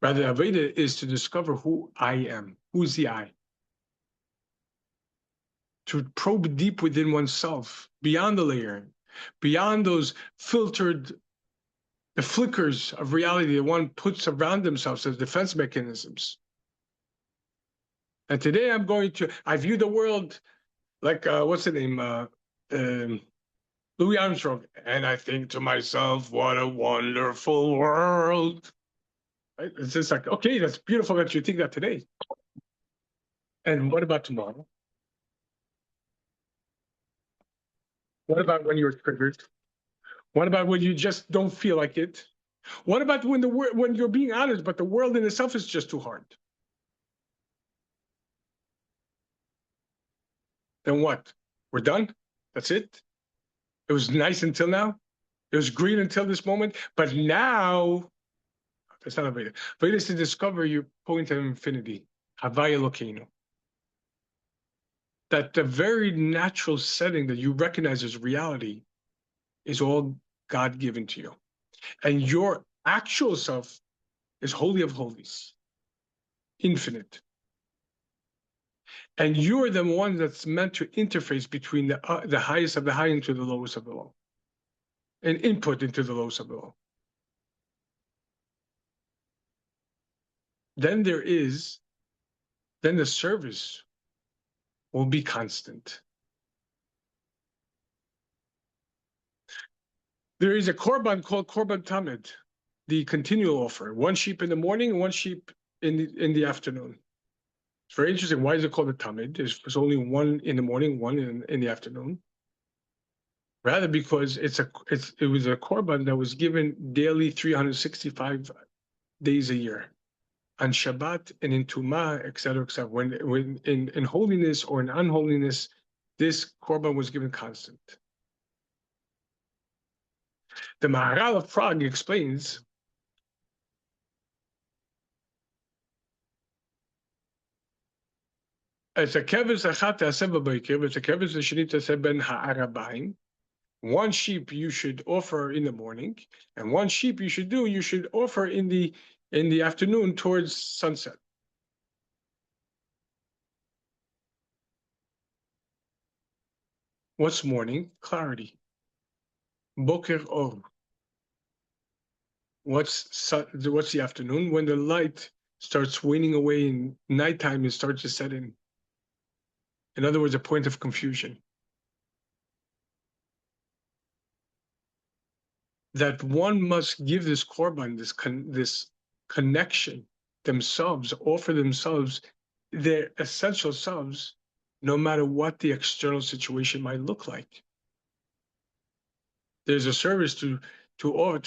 Rather, Aveda is to discover who I am. Who's the I? To probe deep within oneself, beyond the layering, beyond those filtered, the flickers of reality that one puts around themselves as defense mechanisms. And today I view the world like, what's the name? Louis Armstrong. And I think to myself, what a wonderful world. Right? It's just like, okay, that's beautiful that you think that today. And what about tomorrow? What about when you're triggered? What about when you just don't feel like it? What about when you're being honest, but the world in itself is just too hard? Then what? We're done? That's it? It was nice until now? It was green until this moment, but now that's not a Veda. Veda is to discover your point of infinity, Havaya Lokeinu. That the very natural setting that you recognize as reality is all God given to you. And your actual self is holy of holies, infinite. And you're the one that's meant to interface between the highest of the high into the lowest of the low, and input into the lowest of the low. Then the service will be constant. There is a korban called korban tamid, the continual offer. One sheep in the morning and one sheep in the afternoon. It's very interesting. Why is it called a tamid? There's only one in the morning, one in the afternoon. Rather, because it was a korban that was given daily 365 days a year, on Shabbat and in Tumah, etc., etc. When in holiness or in unholiness, this korban was given constant. The Maharal of Prague explains as a keves achat taseh b'boker, as a keves l'sheni taseh ben ha'arabim. One sheep you should offer in the morning, and one sheep you should offer in the afternoon towards sunset. What's morning? Clarity. Boker or. What's the afternoon? When the light starts waning away and nighttime, it starts to set in. In other words, a point of confusion. That one must give this korban, this connection themselves, offer themselves their essential selves, no matter what the external situation might look like. There's a service to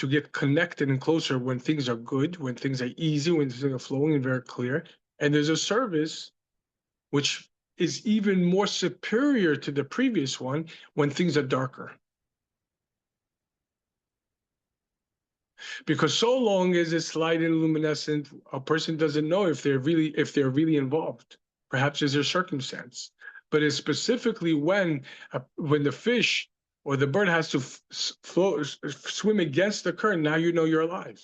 get connected and closer when things are good, when things are easy, when things are flowing and very clear. And there's a service which is even more superior to the previous one when things are darker. Because so long as it's light and luminescent, a person doesn't know if they're really involved. Perhaps there's a circumstance, but it's specifically when the fish or the bird has to swim against the current. Now you know you're alive.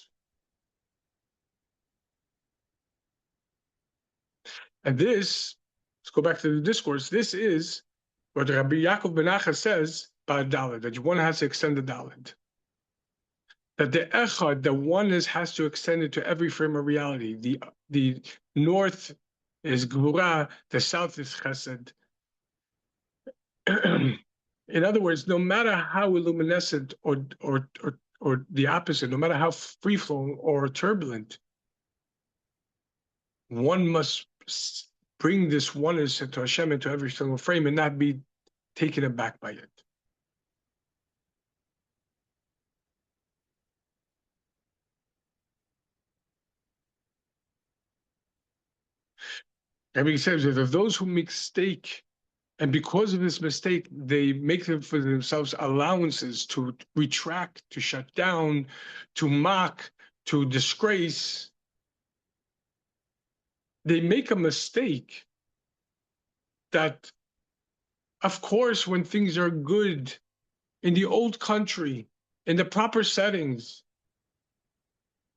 And this, let's go back to the discourse. This is what Rabbi Yaakov ben Acha says about Dalet, that one has to extend the Dalet. That the echad, the oneness, has to extend it to every frame of reality. The north is gvura, the south is chesed. In other words, no matter how luminescent or the opposite, no matter how free flowing or turbulent, one must bring this oneness into Hashem, into every single frame, and not be taken aback by it. Rabbi says that of those who mistake And because of this mistake, they make them for themselves allowances to retract, to shut down, to mock, to disgrace. They make a mistake that, of course, when things are good in the old country, in the proper settings,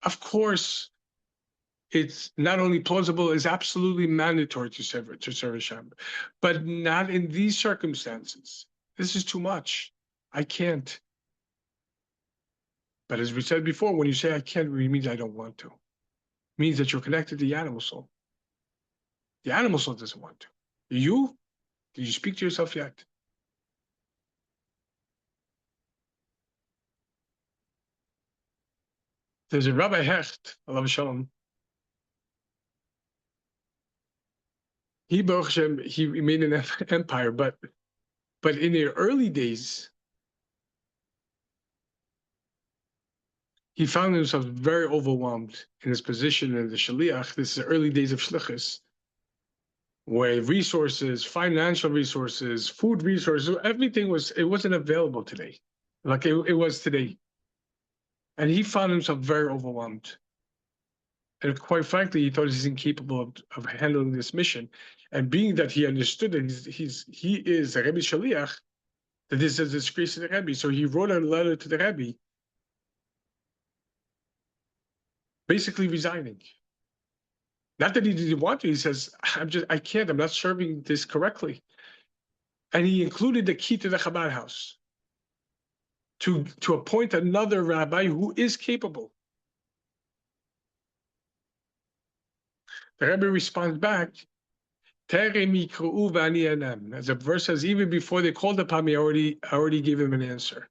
of course, it's not only plausible, it's absolutely mandatory to serve Hashem, but not in these circumstances. This is too much. I can't. But as we said before, when you say I can't, it means I don't want to. It means that you're connected to the animal soul. The animal soul doesn't want to. You? Did you speak to yourself yet? There's a Rabbi Hecht, alav shalom. He, Baruch Hashem, he made an empire, but in the early days, he found himself very overwhelmed in his position in the Shaliach. This is the early days of Shlichus, where resources, financial resources, food resources, everything wasn't available today, like it was today. And he found himself very overwhelmed. And quite frankly, he thought he's incapable of handling this mission. And being that he understood that he is a Rebbe Shaliach, that this is a disgrace to the Rebbe. So he wrote a letter to the Rebbe, basically resigning. Not that he didn't want to, he says, I can't, I'm not serving this correctly. And he included the key to the Chabad house to appoint another rabbi who is capable. The Rebbe responds back, as the verse says, even before they called upon me, I already gave him an answer.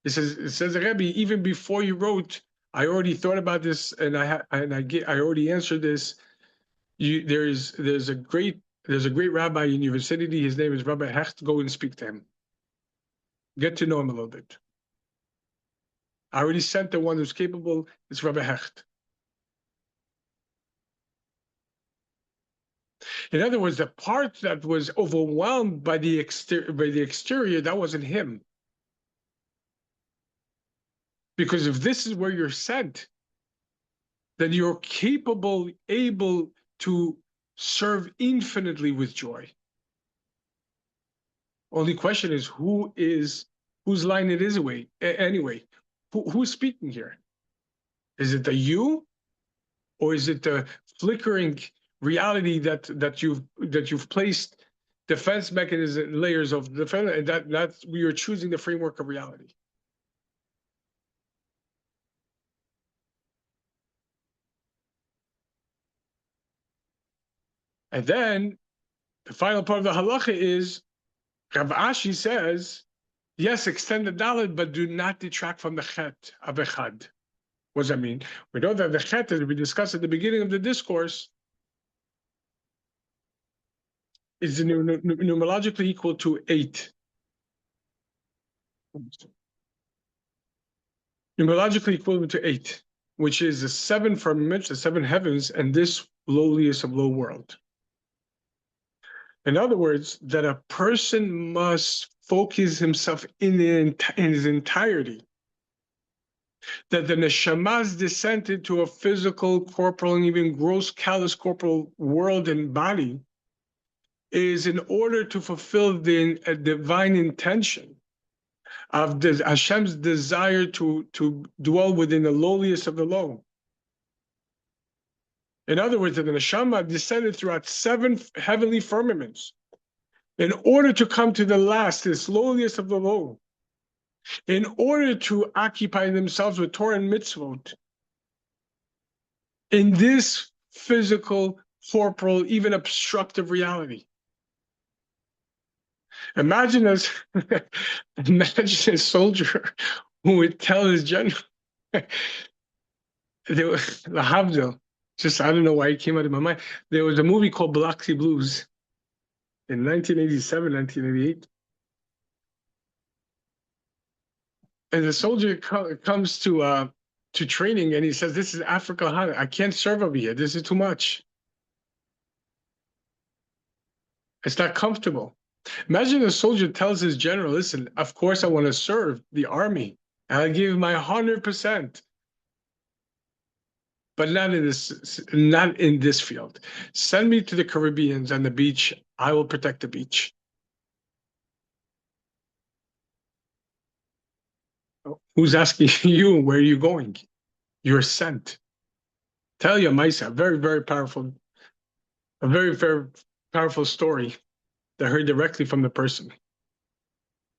It says the Rebbe, even before you wrote, I already thought about this, and I already answered this. There's a great rabbi in your vicinity. His name is Rabbi Hecht. Go and speak to him. Get to know him a little bit. I already sent the one who's capable. It's Rabbi Hecht. In other words, the part that was overwhelmed by the exterior, that wasn't him. Because if this is where you're sent, then you're capable, able to serve infinitely with joy. Only question is whose line it is anyway. Who's speaking here? Is it the you, or is it the flickering reality that you've placed defense mechanism layers of defense, and that's we are choosing the framework of reality. And then the final part of the halacha is Rav Ashi says, yes, extend the dalet, but do not detract from the chet of echad. What does that mean? We know that the chet, as we discussed at the beginning of the discourse, is numerologically equal to 8. Numerologically equivalent to 8, which is the 7 firmaments, the 7 heavens, and this lowliest of low world. In other words, that a person must focus himself in his entirety. That the neshama's descent into a physical, corporal, and even gross, callous corporal world and body is in order to fulfill the divine intention of Hashem's desire to dwell within the lowliest of the low. In other words, that the neshama descended throughout 7 heavenly firmaments in order to come to the last, this lowliest of the low, in order to occupy themselves with Torah and mitzvot in this physical, corporal, even obstructive reality. Imagine a soldier who would tell his general, Lahavdil, just I don't know why it came out of my mind. There was a movie called Biloxi Blues in 1987, 1988. And the soldier comes to training and he says, this is Africa, I can't serve over here. This is too much. It's not comfortable. Imagine a soldier tells his general, listen, of course I want to serve the army. And I give my 100%, but not in this field. Send me to the Caribbeans and the beach. I will protect the beach. Who's asking you where are you going? You're sent. Tell you, Maisa, very, very powerful, a very, very powerful story that I heard directly from the person.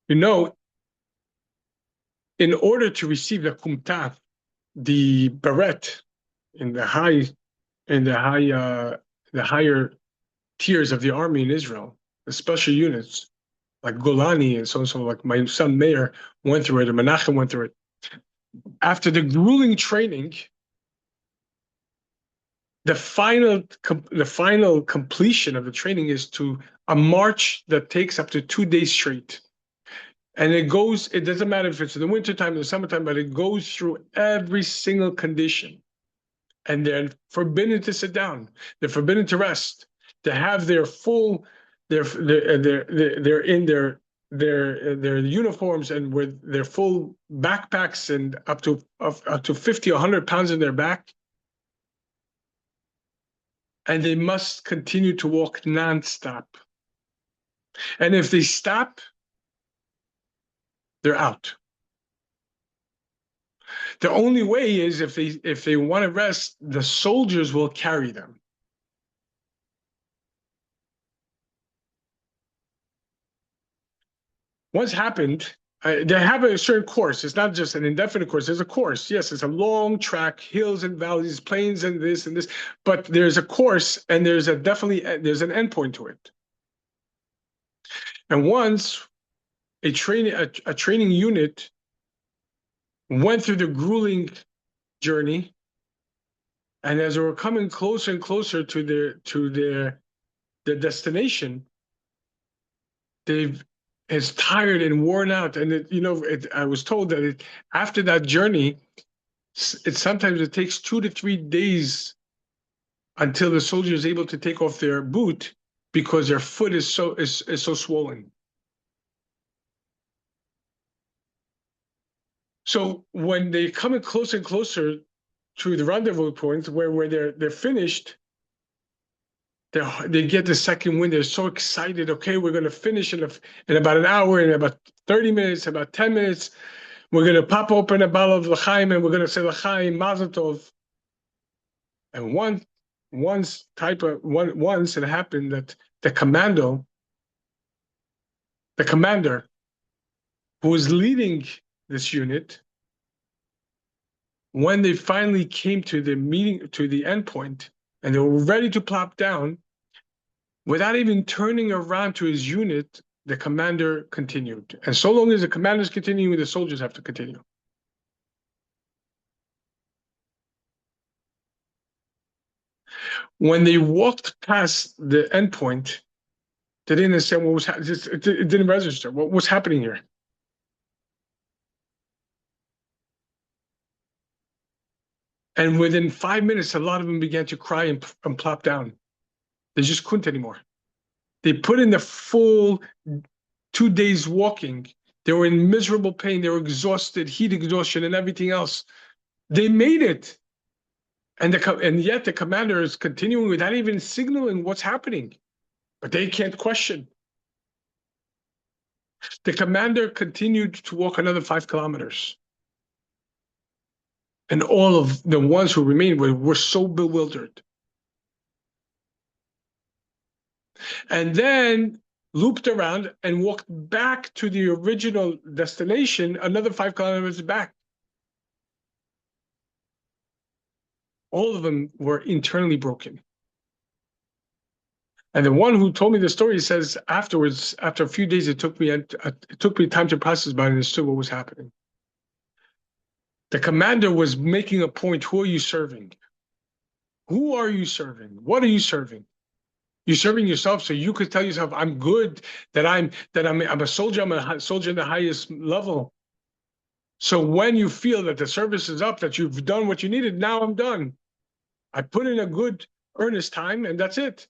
You know, in order to receive the kumta, the beret in the high, in the high, the higher tiers of the army in Israel, the special units like Golani and so and so, like my son Meir went through it, and Menachem went through it. After the grueling training, the final completion of the training is to a march that takes up to 2 days straight. And it doesn't matter if it's in the wintertime or the summertime, but it goes through every single condition. And they're forbidden to sit down. They're forbidden to rest. To have their full, they're in their uniforms and with their full backpacks and up to 50, 100 pounds in their back. And they must continue to walk nonstop. And if they stop, they're out. The only way is if they want to rest, the soldiers will carry them. What's happened, they have a certain course. It's not just an indefinite course. There's a course. Yes, it's a long track, hills and valleys, plains and this, but there's a course and there's an endpoint to it. And once a training unit went through the grueling journey, and as they were coming closer and closer to their destination, it's tired and worn out. And I was told that after that journey, sometimes it takes 2 to 3 days until the soldier is able to take off their boot because their foot is so swollen. So when they come in closer and closer to the rendezvous point where they're finished, they get the second wind. They're so excited. Okay, we're going to finish in about an hour, in about 30 minutes, about 10 minutes. We're going to pop open a bottle of l'chaim and we're going to say l'chaim, mazel tov. And once it happened that the commander who was leading this unit, when they finally came to the end point, and they were ready to plop down, without even turning around to his unit, the commander continued. And so long as the commander is continuing, the soldiers have to continue. When they walked past the end point, they didn't understand what was happening. It didn't register. What was happening here? And within 5 minutes, a lot of them began to cry and plop down. They just couldn't anymore. They put in the full 2 days walking. They were in miserable pain. They were exhausted, heat exhaustion, and everything else. They made it. And yet the commander is continuing without even signaling what's happening. But they can't question. The commander continued to walk another 5 kilometers. And all of the ones who remained were so bewildered. And then looped around and walked back to the original destination, another 5 kilometers back. All of them were internally broken. And the one who told me the story says afterwards, after a few days, it took me time to process, but I understood what was happening. The commander was making a point. Who are you serving? Who are you serving? What are you serving? You're serving yourself so you could tell yourself, I'm good, that I'm a soldier, I'm a soldier in the highest level. So when you feel that the service is up, that you've done what you needed, now I'm done. I put in a good, earnest time, and that's it.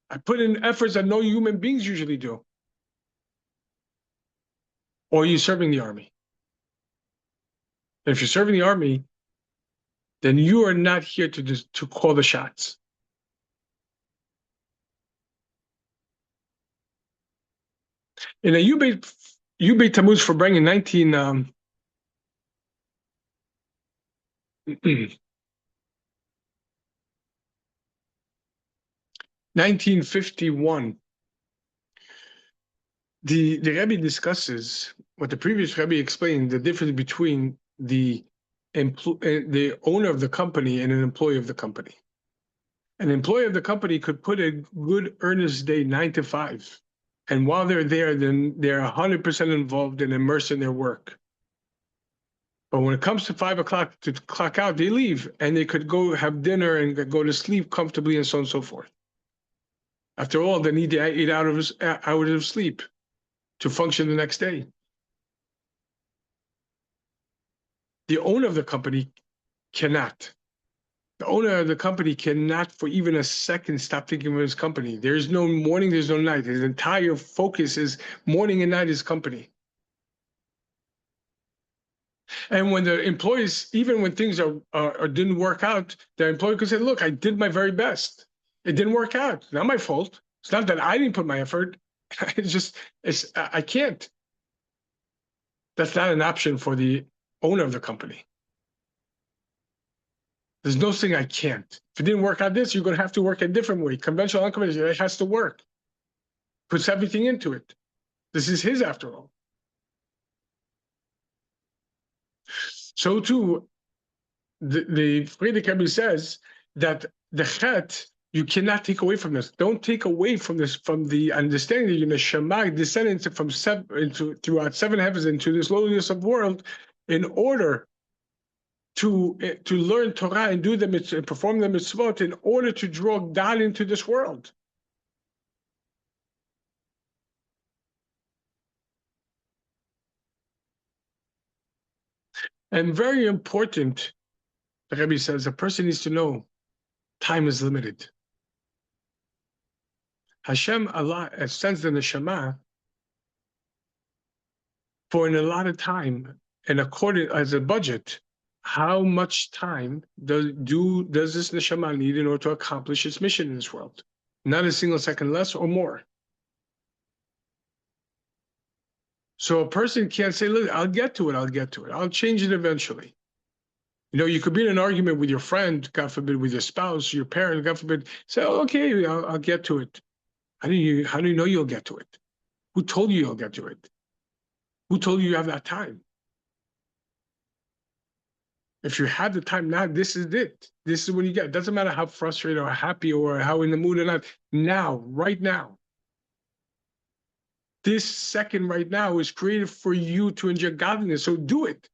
I put in efforts that no human beings usually do. or are you serving the army? And if you're serving the army, then you are not here to call the shots. In a Yubei Tammuz for bringing 1951, the Rebbe discusses what the previous Rebbe explained, the difference between the owner of the company and an employee of the company. An employee of the company could put a good earnest day 9 to 5. And while they're there, then they're 100% involved and immersed in their work. But when it comes to 5 o'clock to clock out, they leave and they could go have dinner and go to sleep comfortably and so on and so forth. After all, they need the 8 hours of sleep to function the next day. The owner of the company cannot. The owner of the company cannot for even a second stop thinking of his company. There's no morning, there's no night. His entire focus is morning and night is company. And when the employees, even when things didn't work out, the employee could say, look, I did my very best. It didn't work out. It's not my fault. It's not that I didn't put my effort. I can't. That's not an option for the owner of the company. There's no thing I can't. If it didn't work out this, you're going to have to work a different way. Conventional, unconventional, it has to work. Puts everything into it. This is his after all. So too, the Friedrich Rebbe says that the chet, you cannot take away from this. Don't take away from this, from the understanding that you're the Shema descended throughout 7 heavens into this lowliness of world in order to learn Torah and do them and perform the mitzvot in order to draw God into this world. And very important, the Rebbe says, a person needs to know time is limited. Hashem Allah sends the neshama for an allotted time and according as a budget. How much time does this neshama need in order to accomplish its mission in this world? Not a single second less or more. So a person can't say, look, I'll get to it. I'll change it eventually. You know, you could be in an argument with your friend, God forbid, with your spouse, your parent, God forbid, say, oh, okay, I'll get to it. How do you know you'll get to it? Who told you you'll get to it? Who told you have that time? If you have the time now, this is it. This is when you get it. Doesn't matter how frustrated or happy or how in the mood or not. Now, right now. This second right now is created for you to enjoy godliness. So do it.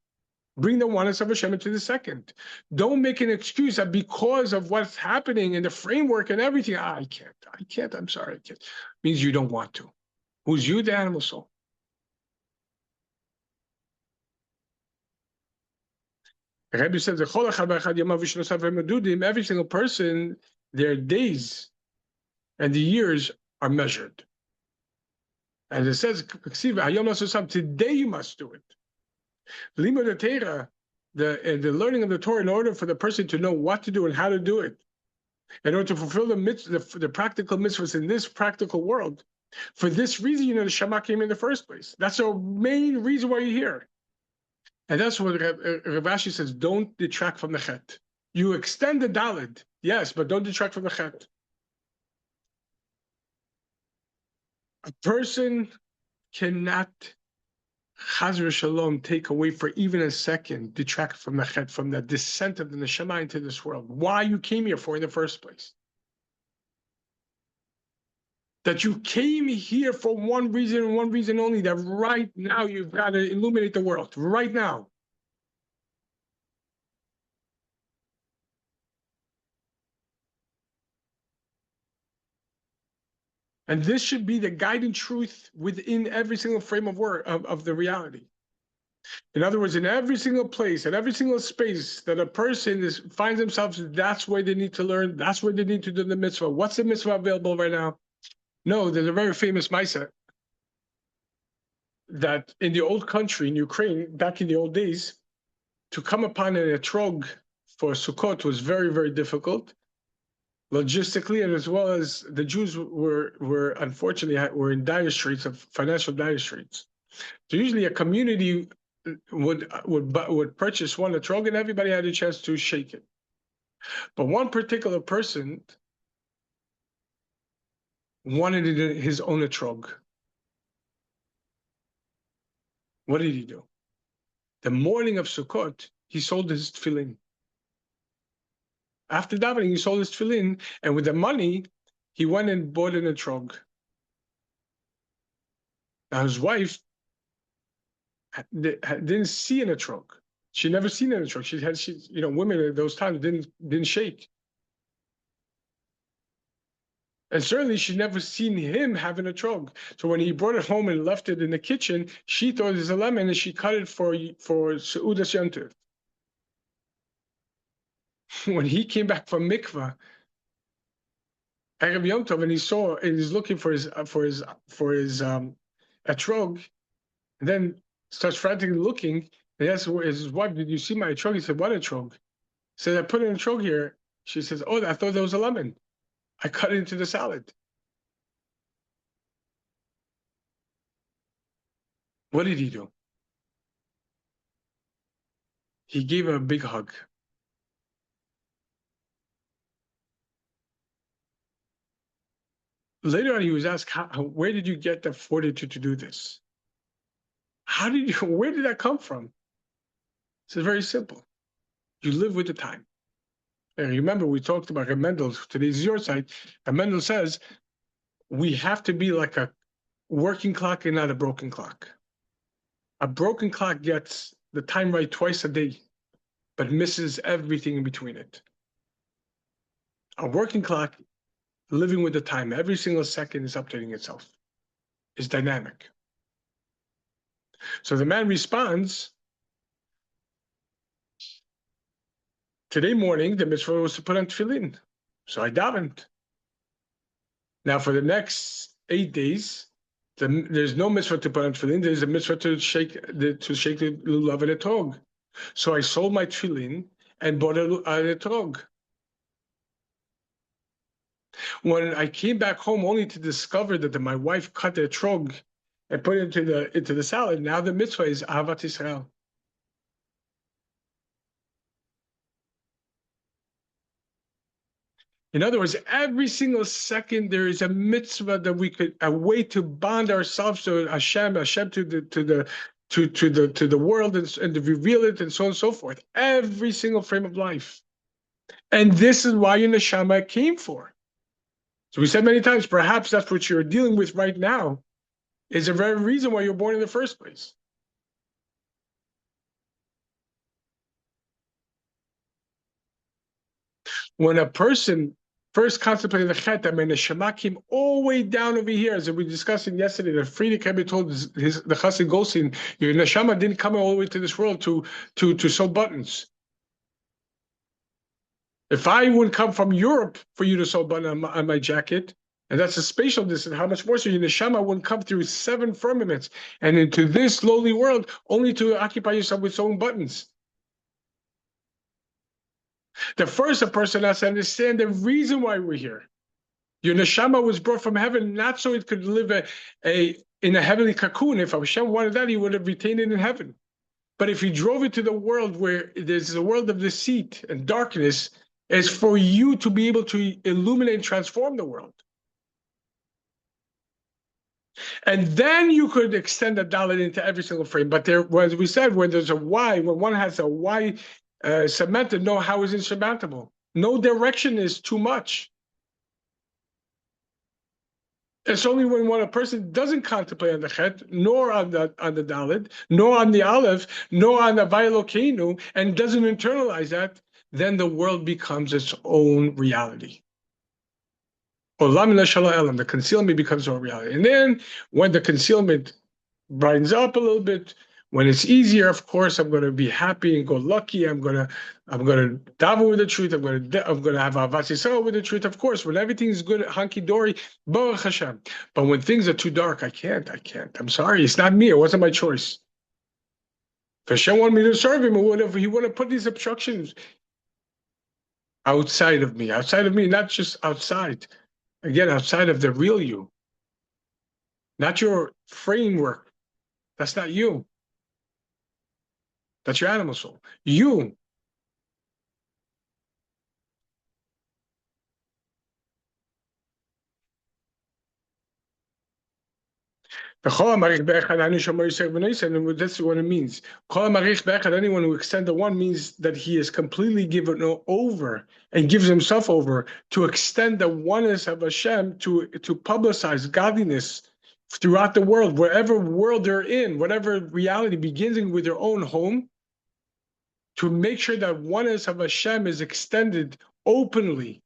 Bring the oneness of Hashem into the second. Don't make an excuse that because of what's happening in the framework and everything, I can't, I'm sorry, I can't. Means you don't want to. Who's you? The animal soul. The Rebbe says, every single person, their days and the years are measured. And it says, today you must do it. The learning of the Torah in order for the person to know what to do and how to do it, in order to fulfill the practical mitzvahs in this practical world. For this reason, the Shema came in the first place. That's the main reason why you're here. And that's what Rav Ashi says, don't detract from the chet. You extend the daled, yes, but don't detract from the chet. A person cannot, chas v'shalom, take away for even a second, detract from the chet, from the descent of the neshama into this world. Why you came here for in the first place. That you came here for one reason and one reason only, that right now you've got to illuminate the world, right now. And this should be the guiding truth within every single frame of work of the reality. In other words, in every single place, in every single space that a person finds themselves, that's where they need to learn, that's where they need to do the mitzvah. What's the mitzvah available right now? No, there's a very famous Maisa. that in the old country, in Ukraine, back in the old days, to come upon an etrog for Sukkot was very, very difficult, logistically, and as well as the Jews were unfortunately were in dire straits of financial dire straits. So usually a community would purchase one etrog, and everybody had a chance to shake it. But one particular person wanted his own etrog. What did he do? The morning of Sukkot, he sold his tefillin. After davening, he sold his tefillin, and with the money, he went and bought an etrog. Now his wife didn't see an etrog. She never seen an etrog. Women at those times didn't shake. And certainly she never seen him have an etrog. So when he brought it home and left it in the kitchen, she thought it was a lemon and she cut it for Seudas Yom Tov. When he came back from mikvah, Erev Yom Tov, and he's looking for his etrog, and then starts frantically looking. And he asks his wife, "Did you see my etrog?" He said, "What etrog?" He said, "I put an etrog here." She says, "Oh, I thought that was a lemon. I cut it into the salad." What did he do? He gave her a big hug. Later on, he was asked, where did you get the fortitude to do this? Where did that come from? It's very simple. You live with the time. And remember, we talked about Mendel, today's your side, and Mendel says, we have to be like a working clock and not a broken clock. A broken clock gets the time right twice a day, but misses everything in between it. A working clock, living with the time, every single second is updating itself, is dynamic. So the man responds, today morning, the mitzvah was to put on tefillin. So I davened. Now for the next 8 days, there's no mitzvah to put on tefillin. There's a mitzvah to shake the lulav and etrog. So I sold my tefillin and bought an etrog. When I came back home, only to discover that my wife cut the etrog and put it into the salad. Now the mitzvah is Ahavat Yisrael. In other words, every single second there is a mitzvah that a way to bond ourselves to Hashem to the world and to reveal it and so on and so forth. Every single frame of life, and this is why your neshama came for. So we said many times, perhaps that's what you're dealing with right now, is the very reason why you're born in the first place. When a person first contemplated the chet, the neshama came all the way down over here, as we were discussing yesterday. The Friedrich Rebbe told the Chassid Goldstein, your neshama didn't come all the way to this world to sew buttons. If I would come from Europe for you to sew a button on my jacket, and that's a spatial distance, how much more so your neshama wouldn't come through 7 firmaments and into this lowly world only to occupy yourself with sewing buttons. The first, a person has to understand the reason why we're here. Your neshama was brought from heaven not so it could live in a heavenly cocoon. If Hashem wanted that, he would have retained it in heaven. But if he drove it to the world where there's a world of deceit and darkness, it's for you to be able to illuminate and transform the world. And then you could extend the dalet into every single frame. But there, as we said, when there's a why, when one has a why cemented, no how is insurmountable. No direction is too much. It's only when a person doesn't contemplate on the chet, nor on the dalet, nor on the aleph, nor on the vayelokenu, and doesn't internalize that, then the world becomes its own reality. The concealment becomes our reality. And then when the concealment brightens up a little bit, When it's easier, of course, I'm going to be happy and go lucky. I'm going to daven with the truth. I'm going to have Ahavas Yisrael with the truth. Of course, when everything's good, hunky dory, Baruch Hashem. But when things are too dark, I can't. I'm sorry, it's not me. It wasn't my choice. If Hashem wanted me to serve him, he would have put these obstructions outside of me, not just outside. Again, outside of the real you, not your framework. That's not you. That's your animal soul. You. And that's what it means. Anyone who extends the one means that he is completely given over and gives himself over to extend the oneness of Hashem, to publicize godliness throughout the world, wherever world they're in, whatever reality, beginning with their own home, to make sure that oneness of Hashem is extended openly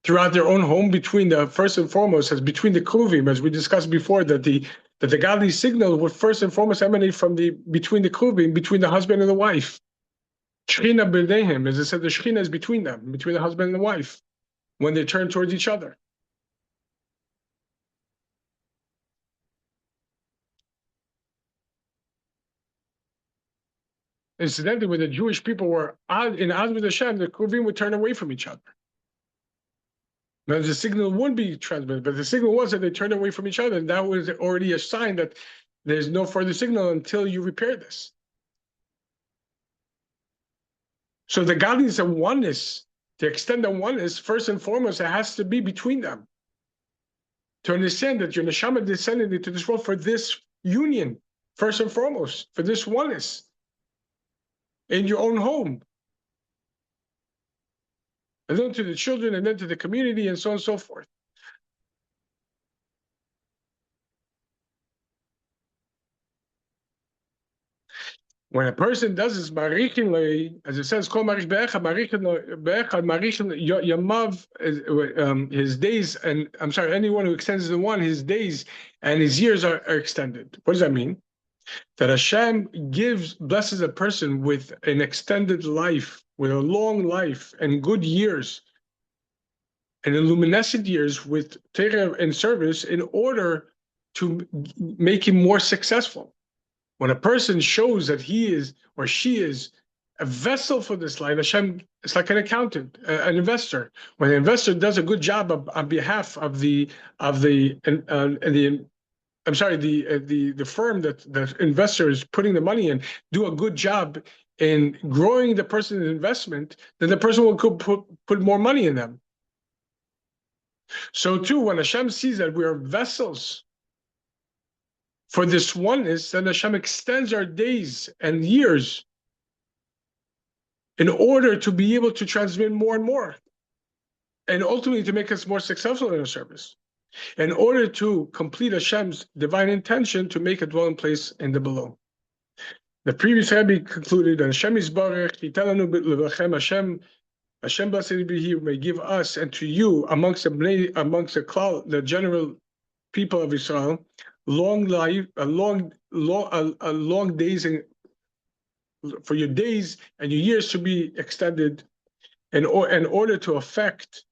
throughout their own home, between the first and foremost, as between the kruvim, as we discussed before, that the godly signal would first and foremost emanate from between the kruvim, between the husband and the wife. Shechina b'neihem, as it said, the Shechina is between them, between the husband and the wife, when they turn towards each other. Incidentally, when the Jewish people were in Ad with Hashem, the kruvim would turn away from each other. Now, the signal would be transmitted, but the signal was that they turned away from each other, and that was already a sign that there's no further signal until you repair this. So the godliness of oneness, to extend the oneness, first and foremost, it has to be between them. To understand that your neshama descended into this world for this union, first and foremost, for this oneness in your own home. And then to the children, and then to the community, and so on and so forth. When a person does this, as it says, his days, and I'm sorry, anyone who extends the one, his days and his years are extended. What does that mean? That Hashem blesses a person with an extended life, with a long life and good years, and luminescent years with Torah and service, in order to make him more successful. When a person shows that he is or she is a vessel for this life, Hashem, it's like an accountant, an investor. When an investor does a good job on behalf of the firm that the investor is putting the money in, do a good job in growing the person's investment, then the person will put more money in them. So too, when Hashem sees that we are vessels for this oneness, then Hashem extends our days and years in order to be able to transmit more and more, and ultimately to make us more successful in our service, in order to complete Hashem's divine intention to make a dwelling place in the below. The previous Rabbi concluded that Hashem Yisbarach, Hashem blessed be He, may give us and to you amongst the general people of Israel long life, a long days, and for your days and your years to be extended, in order to affect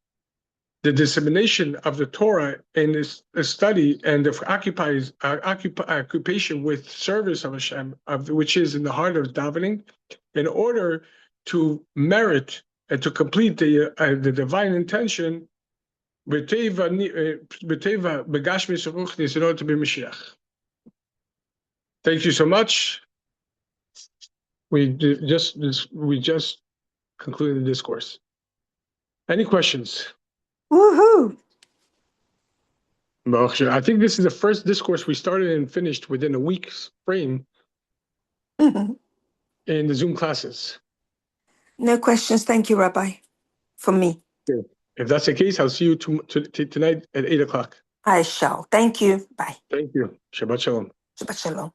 the dissemination of the Torah and this study and the occupation with service of Hashem, which is in the heart of davening, in order to merit and to complete the divine intention, in order to be Mashiach. Thank you so much. We just concluded the discourse. Any questions? Woohoo! I think this is the first discourse we started and finished within a week's frame in the Zoom classes. No questions. Thank you, Rabbi, from me. Okay. If that's the case, I'll see you tonight at 8 o'clock. I shall. Thank you. Bye. Thank you. Shabbat Shalom. Shabbat Shalom.